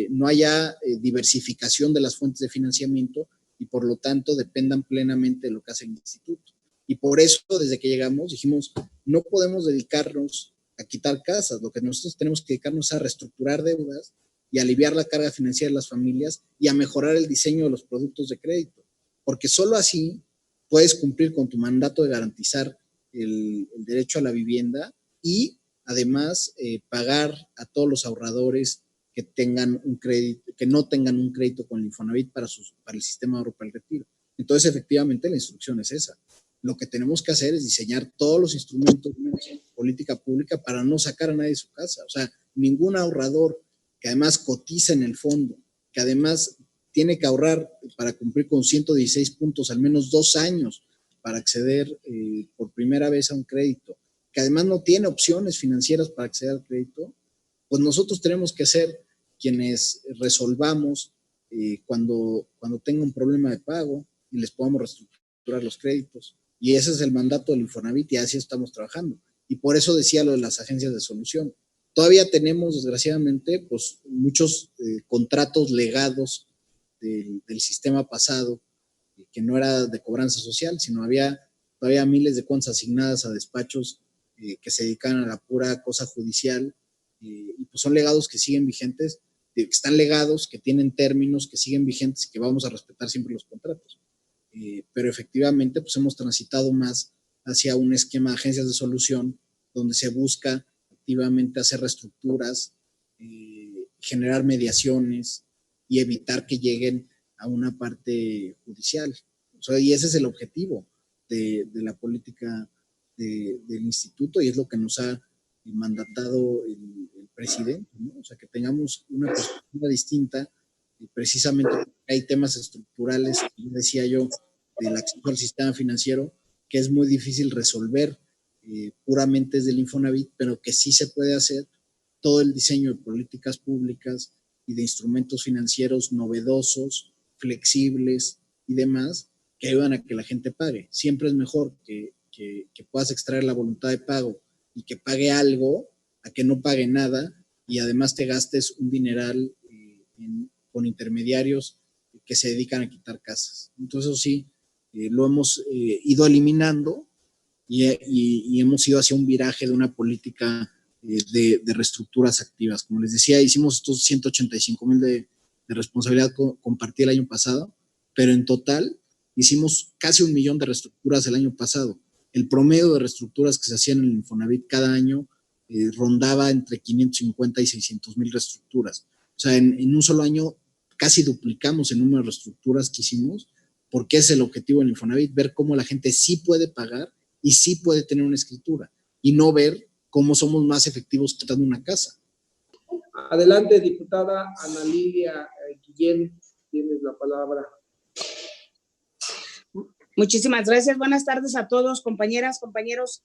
no haya diversificación de las fuentes de financiamiento y por lo tanto dependan plenamente de lo que hace el instituto. Y por eso, desde que llegamos, dijimos, no podemos dedicarnos a quitar casas, lo que nosotros tenemos que dedicarnos a reestructurar deudas y aliviar la carga financiera de las familias y a mejorar el diseño de los productos de crédito, porque solo así puedes cumplir con tu mandato de garantizar el derecho a la vivienda y además pagar a todos los ahorradores que tengan un crédito, que no tengan un crédito con el Infonavit para el sistema de ahorro para el retiro. Entonces, efectivamente, la instrucción es esa. Lo que tenemos que hacer es diseñar todos los instrumentos de política pública para no sacar a nadie de su casa. O sea, ningún ahorrador que además cotiza en el fondo, que además tiene que ahorrar para cumplir con 116 puntos al menos 2 años para acceder por primera vez a un crédito, que además no tiene opciones financieras para acceder al crédito, pues nosotros tenemos que ser quienes resolvamos cuando tenga un problema de pago. y les podamos reestructurar los créditos. Y ese es el mandato del Infonavit y así estamos trabajando. Y por eso decía lo de las agencias de solución. Todavía tenemos, desgraciadamente, pues muchos contratos legados del sistema pasado, que no era de cobranza social, sino había todavía miles de cuentas asignadas a despachos que se dedican a la pura cosa judicial, y pues son legados que siguen vigentes, que están legados, que tienen términos, que siguen vigentes y que vamos a respetar siempre los contratos. Pero efectivamente pues hemos transitado más hacia un esquema de agencias de solución donde se busca activamente hacer reestructuras, generar mediaciones y evitar que lleguen a una parte judicial. O sea, y ese es el objetivo de la política del instituto y es lo que nos ha mandatado el presidente, ¿no? O sea, que tengamos una perspectiva distinta, precisamente porque hay temas estructurales, como decía yo, del acceso al sistema financiero, que es muy difícil resolver puramente desde el Infonavit, pero que sí se puede hacer todo el diseño de políticas públicas y de instrumentos financieros novedosos, flexibles y demás, que ayudan a que la gente pague. Siempre es mejor que puedas extraer la voluntad de pago y que pague algo a que no pague nada y además te gastes un dineral con intermediarios que se dedican a quitar casas. Entonces, eso sí, lo hemos ido eliminando y hemos ido hacia un viraje de una política de reestructuras activas. Como les decía, hicimos estos 185,000 de responsabilidad compartida el año pasado, pero en total hicimos casi 1 millón de reestructuras el año pasado. El promedio de reestructuras que se hacían en el Infonavit cada año rondaba entre 550 y 600,000 reestructuras. O sea, en un solo año casi duplicamos el número de reestructuras que hicimos, porque es el objetivo del Infonavit, ver cómo la gente sí puede pagar y sí puede tener una escritura, y no ver cómo somos más efectivos quitando una casa. Adelante, diputada Ana Lilia Guillén, tienes la palabra. Muchísimas gracias. Buenas tardes a todos, compañeras, compañeros.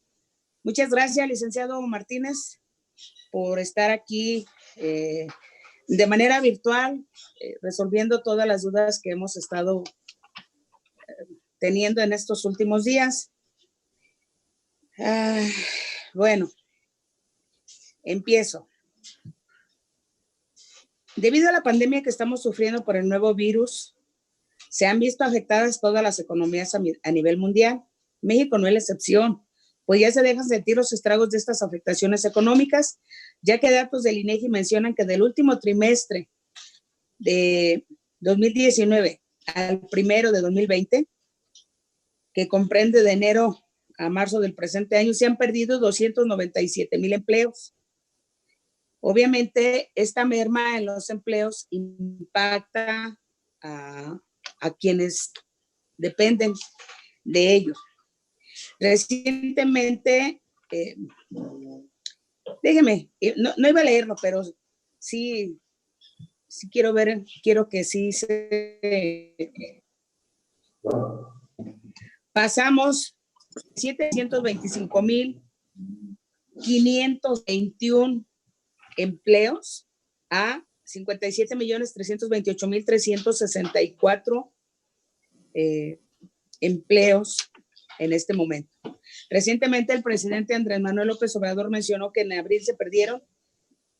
Muchas gracias, licenciado Martínez, por estar aquí de manera virtual, resolviendo todas las dudas que hemos estado teniendo en estos últimos días. Bueno, empiezo. Debido a la pandemia que estamos sufriendo por el nuevo virus, se han visto afectadas todas las economías a nivel mundial. México no es la excepción, pues ya se dejan sentir los estragos de estas afectaciones económicas, ya que datos del INEGI mencionan que del último trimestre de 2019 al primero de 2020, que comprende de enero a marzo del presente año, se han perdido 297,000 empleos. Obviamente, esta merma en los empleos impacta a quienes dependen de ellos. Recientemente, déjeme, no iba a leerlo, pero sí quiero que sí se... Pasamos 725,521 empleos a 57,328,364 empleos en este momento. Recientemente el presidente Andrés Manuel López Obrador mencionó que en abril se perdieron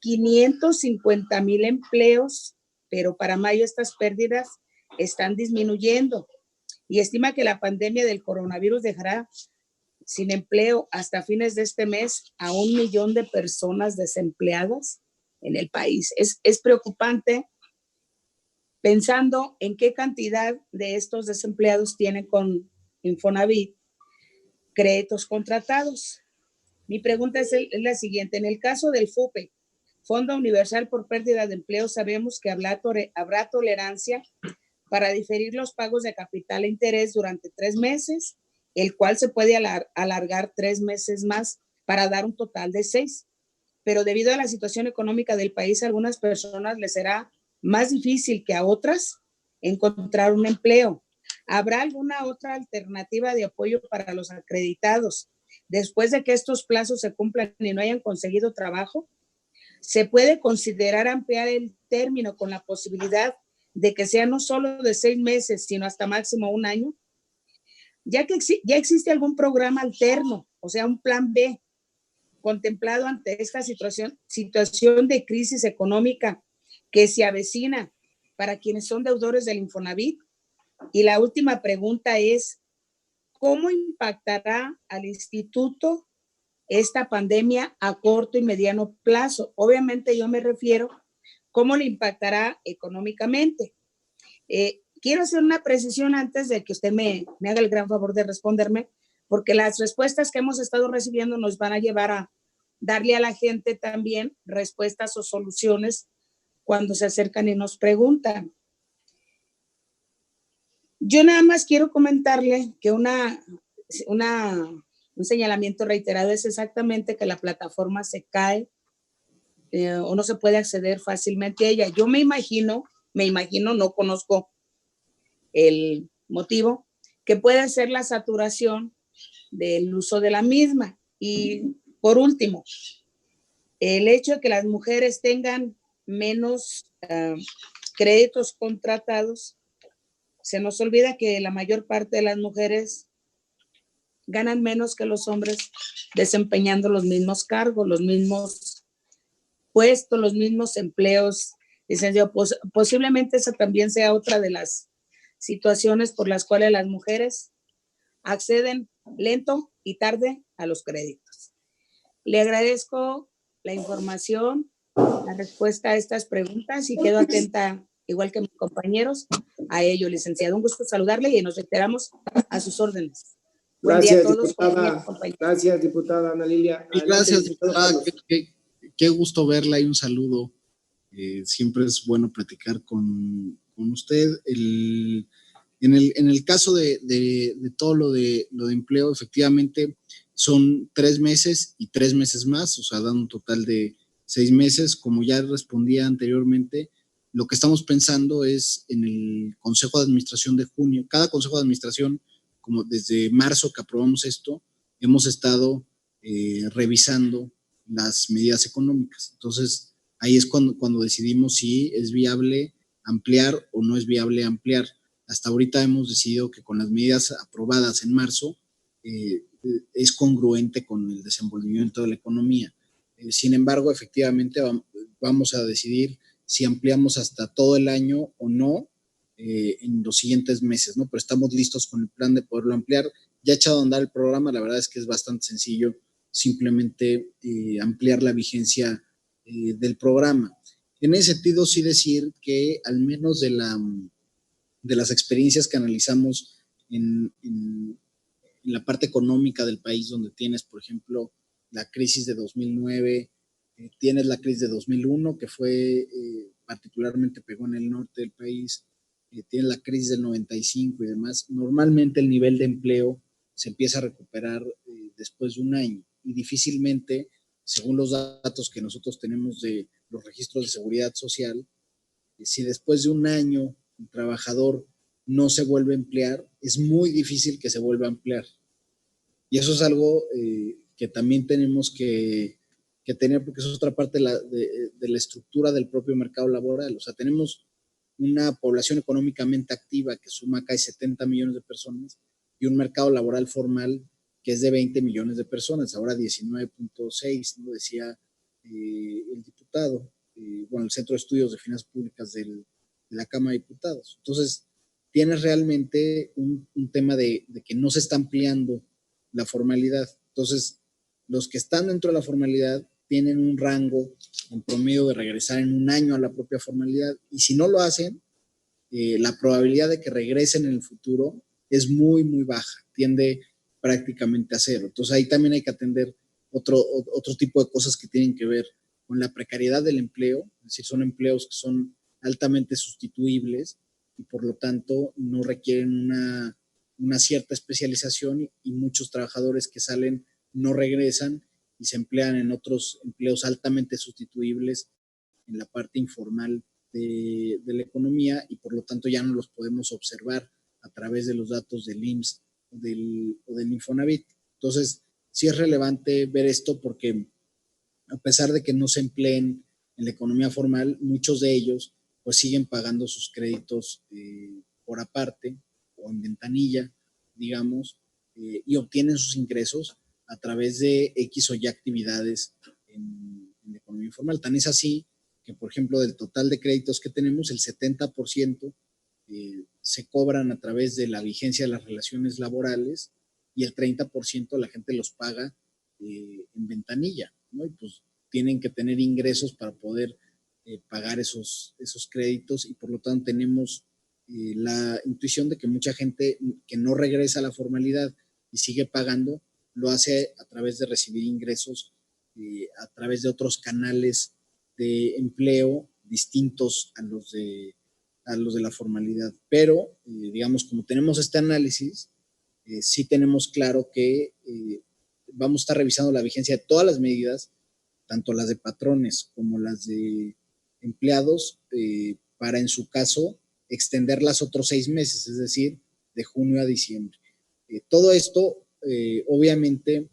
550,000 empleos, pero para mayo estas pérdidas están disminuyendo y estima que la pandemia del coronavirus dejará sin empleo hasta fines de este mes a 1 millón de personas desempleadas en el país. Es preocupante pensando en qué cantidad de estos desempleados tienen con Infonavit créditos contratados. Mi pregunta es la siguiente. En el caso del FUPE, Fondo Universal por Pérdida de Empleo, sabemos que habrá tolerancia para diferir los pagos de capital e interés durante 3 meses, el cual se puede alargar 3 meses más para dar un total de 6. Pero debido a la situación económica del país, a algunas personas les será más difícil que a otras encontrar un empleo. ¿Habrá alguna otra alternativa de apoyo para los acreditados después de que estos plazos se cumplan y no hayan conseguido trabajo? ¿Se puede considerar ampliar el término con la posibilidad de que sea no solo de 6 meses, sino hasta máximo 1 año, ya que ya existe algún programa alterno, o sea, un plan B, contemplado ante esta situación de crisis económica que se avecina para quienes son deudores del Infonavit. Y la última pregunta es, ¿cómo impactará al instituto esta pandemia a corto y mediano plazo? Obviamente yo me refiero, ¿cómo le impactará económicamente? Quiero hacer una precisión antes de que usted me haga el gran favor de responderme, porque las respuestas que hemos estado recibiendo nos van a llevar a darle a la gente también respuestas o soluciones cuando se acercan y nos preguntan. Yo nada más quiero comentarle que un señalamiento reiterado es exactamente que la plataforma se cae o no se puede acceder fácilmente a ella. Yo me imagino, no conozco el motivo, que puede ser la saturación del uso de la misma. Y por último, el hecho de que las mujeres tengan menos créditos contratados, se nos olvida que la mayor parte de las mujeres ganan menos que los hombres desempeñando los mismos cargos, los mismos puestos, los mismos empleos. Posiblemente esa también sea otra de las situaciones por las cuales las mujeres acceden lento y tarde a los créditos. Le agradezco la información, la respuesta a estas preguntas y quedo atenta, igual que mis compañeros, a ello, licenciado. Un gusto saludarle y nos reiteramos a sus órdenes. Gracias, diputada. Gracias, diputada Ana Lilia. Gracias, diputada. Qué gusto verla y un saludo. Siempre es bueno platicar con usted. En el caso de todo lo de empleo, efectivamente son 3 meses y 3 meses más, o sea, dan un total de 6 meses. Como ya respondía anteriormente, lo que estamos pensando es en el Consejo de Administración de junio. Cada Consejo de Administración, como desde marzo que aprobamos esto, hemos estado revisando las medidas económicas. Entonces, ahí es cuando decidimos si es viable ampliar o no es viable ampliar. Hasta ahorita hemos decidido que con las medidas aprobadas en marzo es congruente con el desenvolvimiento de la economía. Sin embargo, efectivamente vamos a decidir si ampliamos hasta todo el año o no en los siguientes meses, ¿no? Pero estamos listos con el plan de poderlo ampliar. Ya echado a andar el programa, la verdad es que es bastante sencillo simplemente ampliar la vigencia del programa. En ese sentido, sí decir que al menos de las experiencias que analizamos en la parte económica del país, donde tienes, por ejemplo, la crisis de 2009, tienes la crisis de 2001, que fue particularmente pegó en el norte del país, tienes la crisis del 95 y demás. Normalmente el nivel de empleo se empieza a recuperar después de un año y difícilmente, según los datos que nosotros tenemos de los registros de seguridad social, si después de un año el trabajador no se vuelve a emplear, es muy difícil que se vuelva a emplear. Y eso es algo que también tenemos que tener, porque eso es otra parte de la estructura del propio mercado laboral. O sea, tenemos una población económicamente activa que suma casi 70 millones de personas y un mercado laboral formal que es de 20 millones de personas, ahora 19.6, ¿no? Decía el diputado, el Centro de Estudios de Finanzas Públicas de la Cámara de Diputados. Entonces, tienes realmente un tema de que no se está ampliando la formalidad. Entonces, los que están dentro de la formalidad tienen un rango en promedio de regresar en un año a la propia formalidad, y si no lo hacen, la probabilidad de que regresen en el futuro es muy, muy baja, tiende prácticamente a cero. Entonces ahí también hay que atender otro tipo de cosas que tienen que ver con la precariedad del empleo, es decir, son empleos que son altamente sustituibles y por lo tanto no requieren una cierta especialización, y muchos trabajadores que salen no regresan y se emplean en otros empleos altamente sustituibles en la parte informal de la economía, y por lo tanto ya no los podemos observar a través de los datos del IMSS o del Infonavit. Entonces, sí es relevante ver esto porque a pesar de que no se empleen en la economía formal, muchos de ellos pues siguen pagando sus créditos por aparte o en ventanilla, digamos, y obtienen sus ingresos a través de X o Y actividades en la economía informal. Tan es así que, por ejemplo, del total de créditos que tenemos, el 70% se cobran a través de la vigencia de las relaciones laborales y el 30% la gente los paga en ventanilla, ¿no? Y pues tienen que tener ingresos para poder pagar esos créditos, y por lo tanto tenemos la intuición de que mucha gente que no regresa a la formalidad y sigue pagando, lo hace a través de recibir ingresos a través de otros canales de empleo distintos a los de la formalidad. Pero, digamos, como tenemos este análisis, sí tenemos claro que vamos a estar revisando la vigencia de todas las medidas, tanto las de patrones como las de empleados, para en su caso extenderlas otros 6 meses, es decir, de junio a diciembre. Todo esto obviamente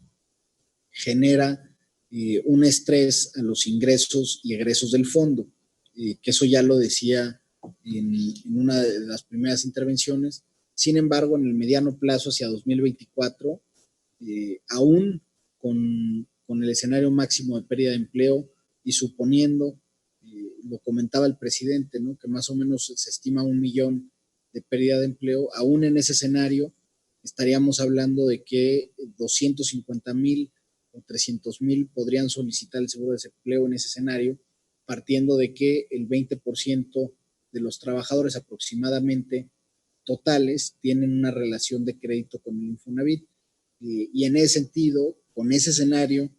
genera un estrés a los ingresos y egresos del fondo, que eso ya lo decía en una de las primeras intervenciones. Sin embargo, en el mediano plazo hacia 2024, aún con el escenario máximo de pérdida de empleo y suponiendo, lo comentaba el presidente, ¿no?, que más o menos se estima 1 millón de pérdida de empleo, aún en ese escenario estaríamos hablando de que 250,000 o 300,000 podrían solicitar el seguro de desempleo en ese escenario, partiendo de que el 20% de los trabajadores aproximadamente totales tienen una relación de crédito con el Infonavit. Y en ese sentido, con ese escenario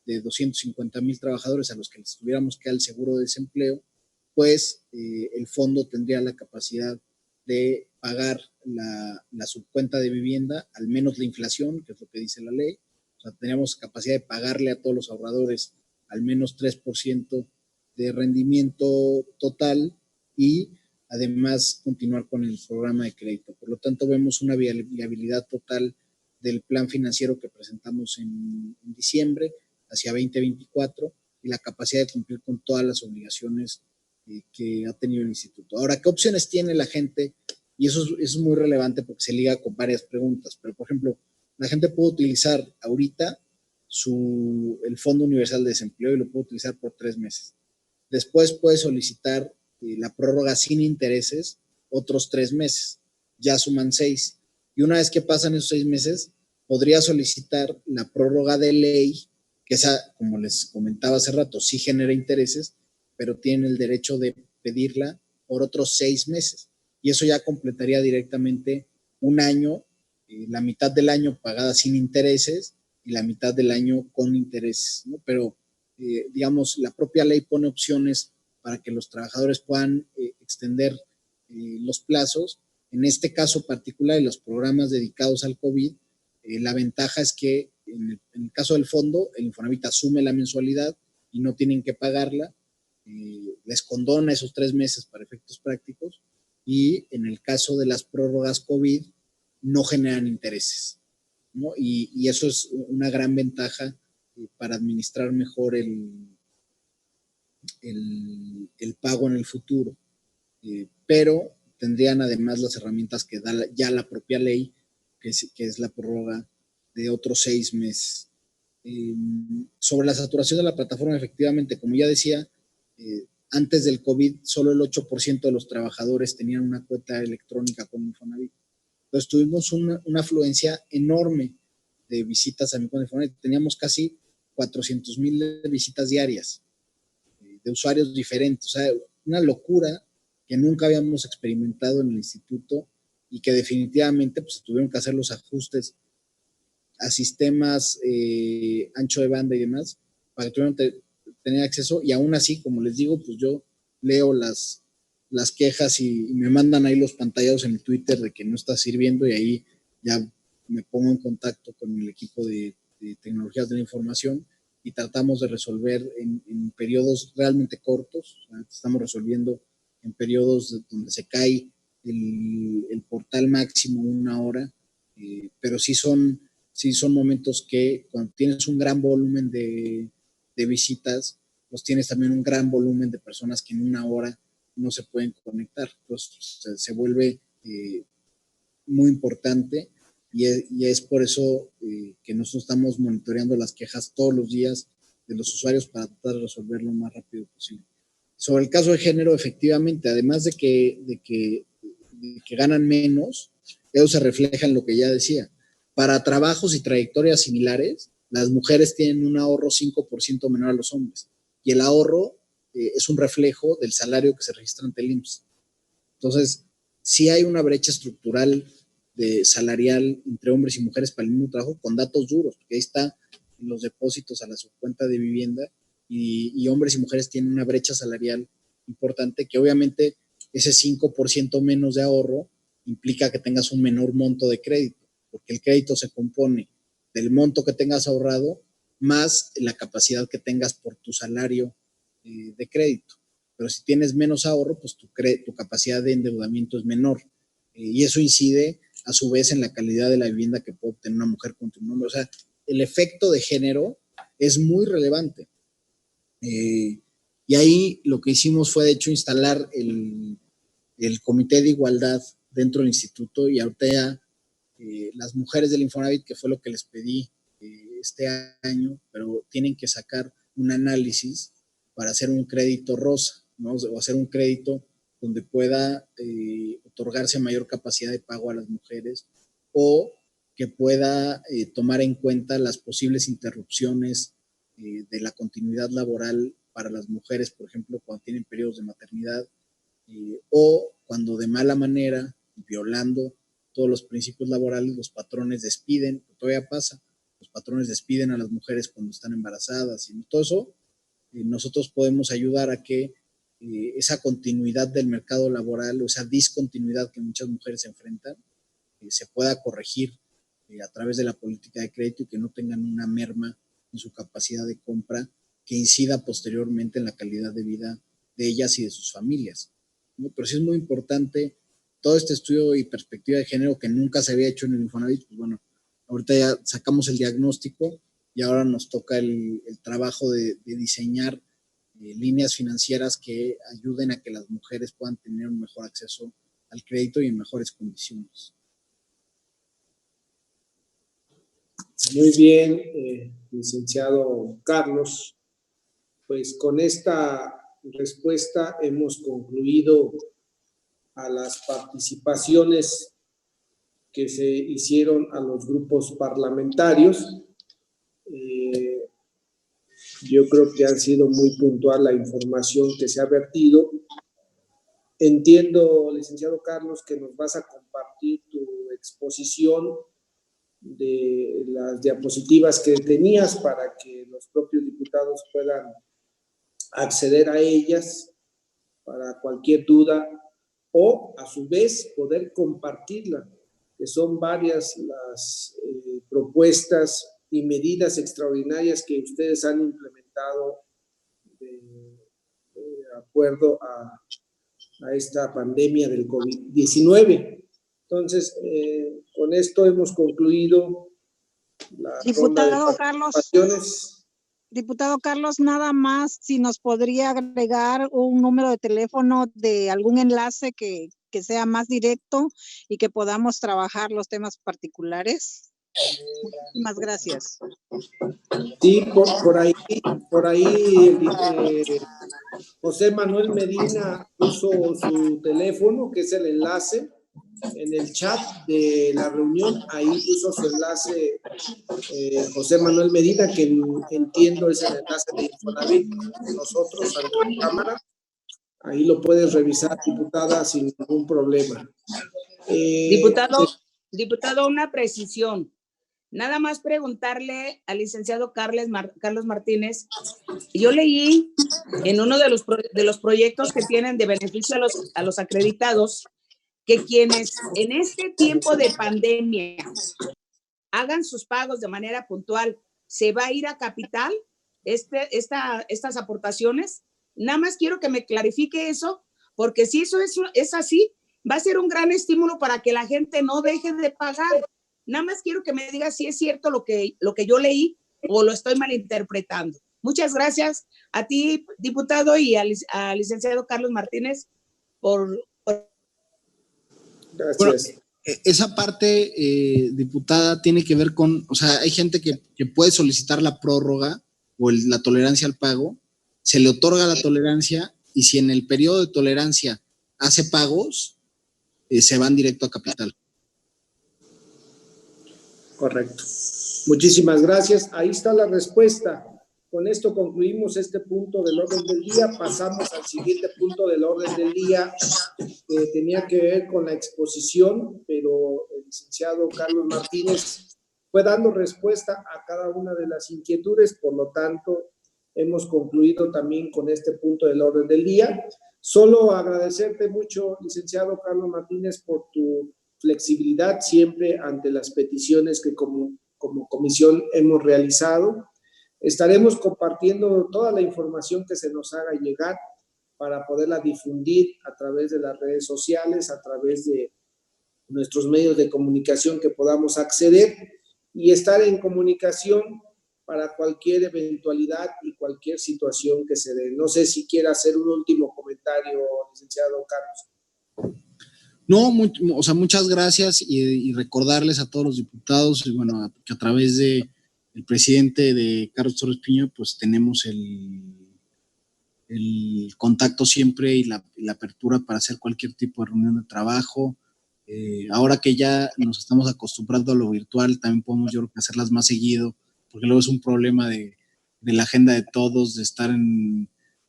de 250,000 trabajadores a los que les tuviéramos que dar el seguro de desempleo, pues el fondo tendría la capacidad de pagar la subcuenta de vivienda, al menos la inflación, que es lo que dice la ley. O sea, teníamos capacidad de pagarle a todos los ahorradores al menos 3% de rendimiento total y además continuar con el programa de crédito. Por lo tanto, vemos una viabilidad total del plan financiero que presentamos en diciembre hacia 2024 y la capacidad de cumplir con todas las obligaciones que ha tenido el instituto. Ahora, ¿qué opciones tiene la gente? Y eso es muy relevante porque se liga con varias preguntas. Pero, por ejemplo, la gente puede utilizar ahorita el Fondo Universal de Desempleo y lo puede utilizar por 3 meses. Después puede solicitar la prórroga sin intereses otros 3 meses. Ya suman 6. Y una vez que pasan esos 6 meses, podría solicitar la prórroga de ley, que esa, como les comentaba hace rato, sí genera intereses, pero tiene el derecho de pedirla por otros 6 meses. Y eso ya completaría directamente un año, la mitad del año pagada sin intereses y la mitad del año con intereses, ¿no? Pero, digamos, la propia ley pone opciones para que los trabajadores puedan extender los plazos. En este caso particular, en los programas dedicados al COVID, la ventaja es que en el caso del fondo, el Infonavit asume la mensualidad y no tienen que pagarla, les condona esos 3 meses para efectos prácticos, y en el caso de las prórrogas COVID no generan intereses, ¿no? Y eso es una gran ventaja para administrar mejor el pago en el futuro. Pero tendrían además las herramientas que da ya la propia ley, que es la prórroga de otros 6 meses. Sobre la saturación de la plataforma, efectivamente, como ya decía, antes del COVID, solo el 8% de los trabajadores tenían una cuenta electrónica con Infonavit. Entonces tuvimos una afluencia enorme de visitas a mi cuenta de Infonavit. Teníamos casi 400,000 visitas diarias de usuarios diferentes. O sea, una locura que nunca habíamos experimentado en el instituto y que definitivamente pues, tuvieron que hacer los ajustes a sistemas ancho de banda y demás para que tuvieran tener acceso. Y aún así, como les digo, pues yo leo las quejas y me mandan ahí los pantallados en el Twitter de que no está sirviendo, y ahí ya me pongo en contacto con el equipo de tecnologías de la información y tratamos de resolver en periodos realmente cortos. O sea, estamos resolviendo en periodos donde se cae el portal máximo 1 hora, pero sí son momentos que cuando tienes un gran volumen de visitas, pues tienes también un gran volumen de personas que en 1 hora no se pueden conectar. Entonces se vuelve muy importante y es por eso que nosotros estamos monitoreando las quejas todos los días de los usuarios para tratar de resolver lo más rápido posible. Sobre el caso de género, efectivamente, además de que ganan menos, eso se refleja en lo que ya decía. Para trabajos y trayectorias similares, las mujeres tienen un ahorro 5% menor a los hombres. Y el ahorro es un reflejo del salario que se registra ante el IMSS. Entonces, sí hay una brecha estructural salarial entre hombres y mujeres para el mismo trabajo con datos duros, porque ahí está los depósitos a la subcuenta de vivienda y hombres y mujeres tienen una brecha salarial importante que obviamente ese 5% menos de ahorro implica que tengas un menor monto de crédito, porque el crédito se compone del monto que tengas ahorrado más la capacidad que tengas por tu salario de crédito. Pero si tienes menos ahorro, pues tu capacidad de endeudamiento es menor. Y eso incide a su vez en la calidad de la vivienda que puede obtener una mujer con tu nombre. O sea, el efecto de género es muy relevante. Y ahí lo que hicimos fue, de hecho, instalar el Comité de Igualdad dentro del instituto, y ahorita ya las mujeres del Infonavit, que fue lo que les pedí este año, pero tienen que sacar un análisis para hacer un crédito rosa, ¿no? O hacer un crédito donde pueda otorgarse mayor capacidad de pago a las mujeres, o que pueda tomar en cuenta las posibles interrupciones de la continuidad laboral para las mujeres, por ejemplo, cuando tienen periodos de maternidad, o cuando de mala manera, violando todos los principios laborales, los patrones despiden, todavía pasa, los patrones despiden a las mujeres cuando están embarazadas, y todo eso, nosotros podemos ayudar a que esa continuidad del mercado laboral, o esa discontinuidad que muchas mujeres enfrentan, se pueda corregir a través de la política de crédito y que no tengan una merma en su capacidad de compra que incida posteriormente en la calidad de vida de ellas y de sus familias, ¿no? Pero sí es muy importante todo este estudio y perspectiva de género que nunca se había hecho en el Infonavit. Pues bueno, ahorita ya sacamos el diagnóstico y ahora nos toca el trabajo de diseñar líneas financieras que ayuden a que las mujeres puedan tener un mejor acceso al crédito y en mejores condiciones. Muy bien, licenciado Carlos. Pues con esta respuesta hemos concluido a las participaciones que se hicieron a los grupos parlamentarios. Yo creo que ha sido muy puntual la información que se ha vertido. Entiendo, licenciado Carlos, que nos vas a compartir tu exposición de las diapositivas que tenías para que los propios diputados puedan acceder a ellas para cualquier duda o a su vez poder compartirla, que son varias las propuestas y medidas extraordinarias que ustedes han implementado de acuerdo a esta pandemia del COVID-19. Entonces, con esto hemos concluido la Diputado ronda de participaciones. Diputado Carlos, nada más si nos podría agregar un número de teléfono de algún enlace que sea más directo y que podamos trabajar los temas particulares. Muchísimas gracias. Sí, por ahí José Manuel Medina puso su teléfono, que es el enlace, en el chat de la reunión. Ahí puso su enlace José Manuel Medina, que entiendo es el enlace de Infonavit de nosotros ante la Cámara. Ahí lo puedes revisar, diputada, sin ningún problema. Diputado, una precisión. Nada más preguntarle al licenciado Carlos Martínez. Yo leí en uno de los proyectos que tienen de beneficio a los acreditados que quienes en este tiempo de pandemia hagan sus pagos de manera puntual, ¿se va a ir a capital estas aportaciones? Nada más quiero que me clarifique eso, porque si eso es así, va a ser un gran estímulo para que la gente no deje de pagar. Nada más quiero que me diga si es cierto lo que yo leí o lo estoy malinterpretando. Muchas gracias a ti, diputado, y al licenciado Carlos Martínez Gracias. Bueno, esa parte, diputada, tiene que ver con, o sea, hay gente que puede solicitar la prórroga o la tolerancia al pago, se le otorga la tolerancia y si en el periodo de tolerancia hace pagos, se van directo a capital. Correcto. Muchísimas gracias. Ahí está la respuesta. Con esto concluimos este punto del orden del día. Pasamos al siguiente punto del orden del día, que tenía que ver con la exposición, pero el licenciado Carlos Martínez fue dando respuesta a cada una de las inquietudes, por lo tanto, hemos concluido también con este punto del orden del día. Solo agradecerte mucho, licenciado Carlos Martínez, por tu flexibilidad siempre ante las peticiones que como comisión hemos realizado. Estaremos compartiendo toda la información que se nos haga llegar para poderla difundir a través de las redes sociales, a través de nuestros medios de comunicación que podamos acceder y estar en comunicación para cualquier eventualidad y cualquier situación que se dé. No sé si quiera hacer un último comentario, licenciado Carlos. No, o sea, muchas gracias y recordarles a todos los diputados, y bueno, que a través de el presidente de Carlos Torres Piña, pues tenemos el contacto siempre y la apertura para hacer cualquier tipo de reunión de trabajo. Ahora que ya nos estamos acostumbrando a lo virtual, también podemos, yo creo, que hacerlas más seguido, porque luego es un problema de la agenda de todos, de estar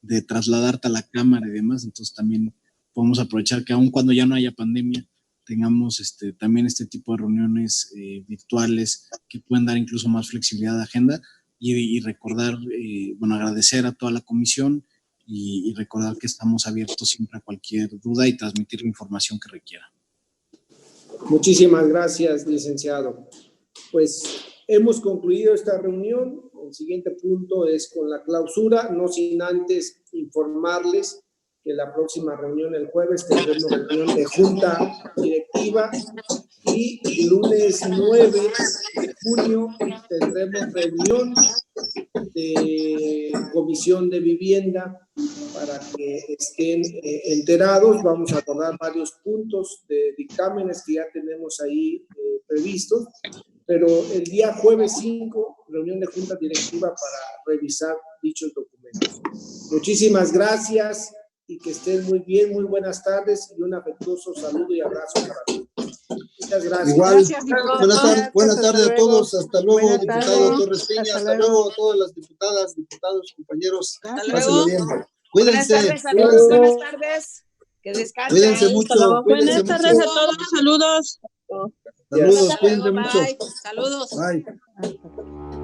de trasladarte a la cámara y demás. Entonces también podemos aprovechar que aun cuando ya no haya pandemia, tengamos también este tipo de reuniones virtuales que pueden dar incluso más flexibilidad de agenda y recordar, bueno, agradecer a toda la comisión y recordar que estamos abiertos siempre a cualquier duda y transmitir la información que requiera. Muchísimas gracias, licenciado. Pues hemos concluido esta reunión. El siguiente punto es con la clausura, no sin antes informarles que la próxima reunión el jueves tendremos reunión de junta directiva y el lunes 9 de junio tendremos reunión de comisión de vivienda para que estén enterados. Vamos a abordar varios puntos de dictámenes que ya tenemos ahí previstos, pero el día jueves 5, reunión de junta directiva para revisar dichos documentos. Muchísimas gracias y que estén muy bien, muy buenas tardes y un afectuoso saludo y abrazo para todos. Muchas gracias. Igual, Gracias, buenas tardes a todos. Hasta luego, Buenas diputado tardes. Torres Piña. Hasta luego. luego a todas las diputadas, diputados, compañeros. Hasta Pásenlo luego. bien. Buenas Cuídense. tardes a todos, buenas tardes. Que descansen. Cuídense mucho. Cuídense Buenas tardes mucho. a todos, saludos. Saludos, Hasta cuídense luego, mucho. bye. Saludos. Bye.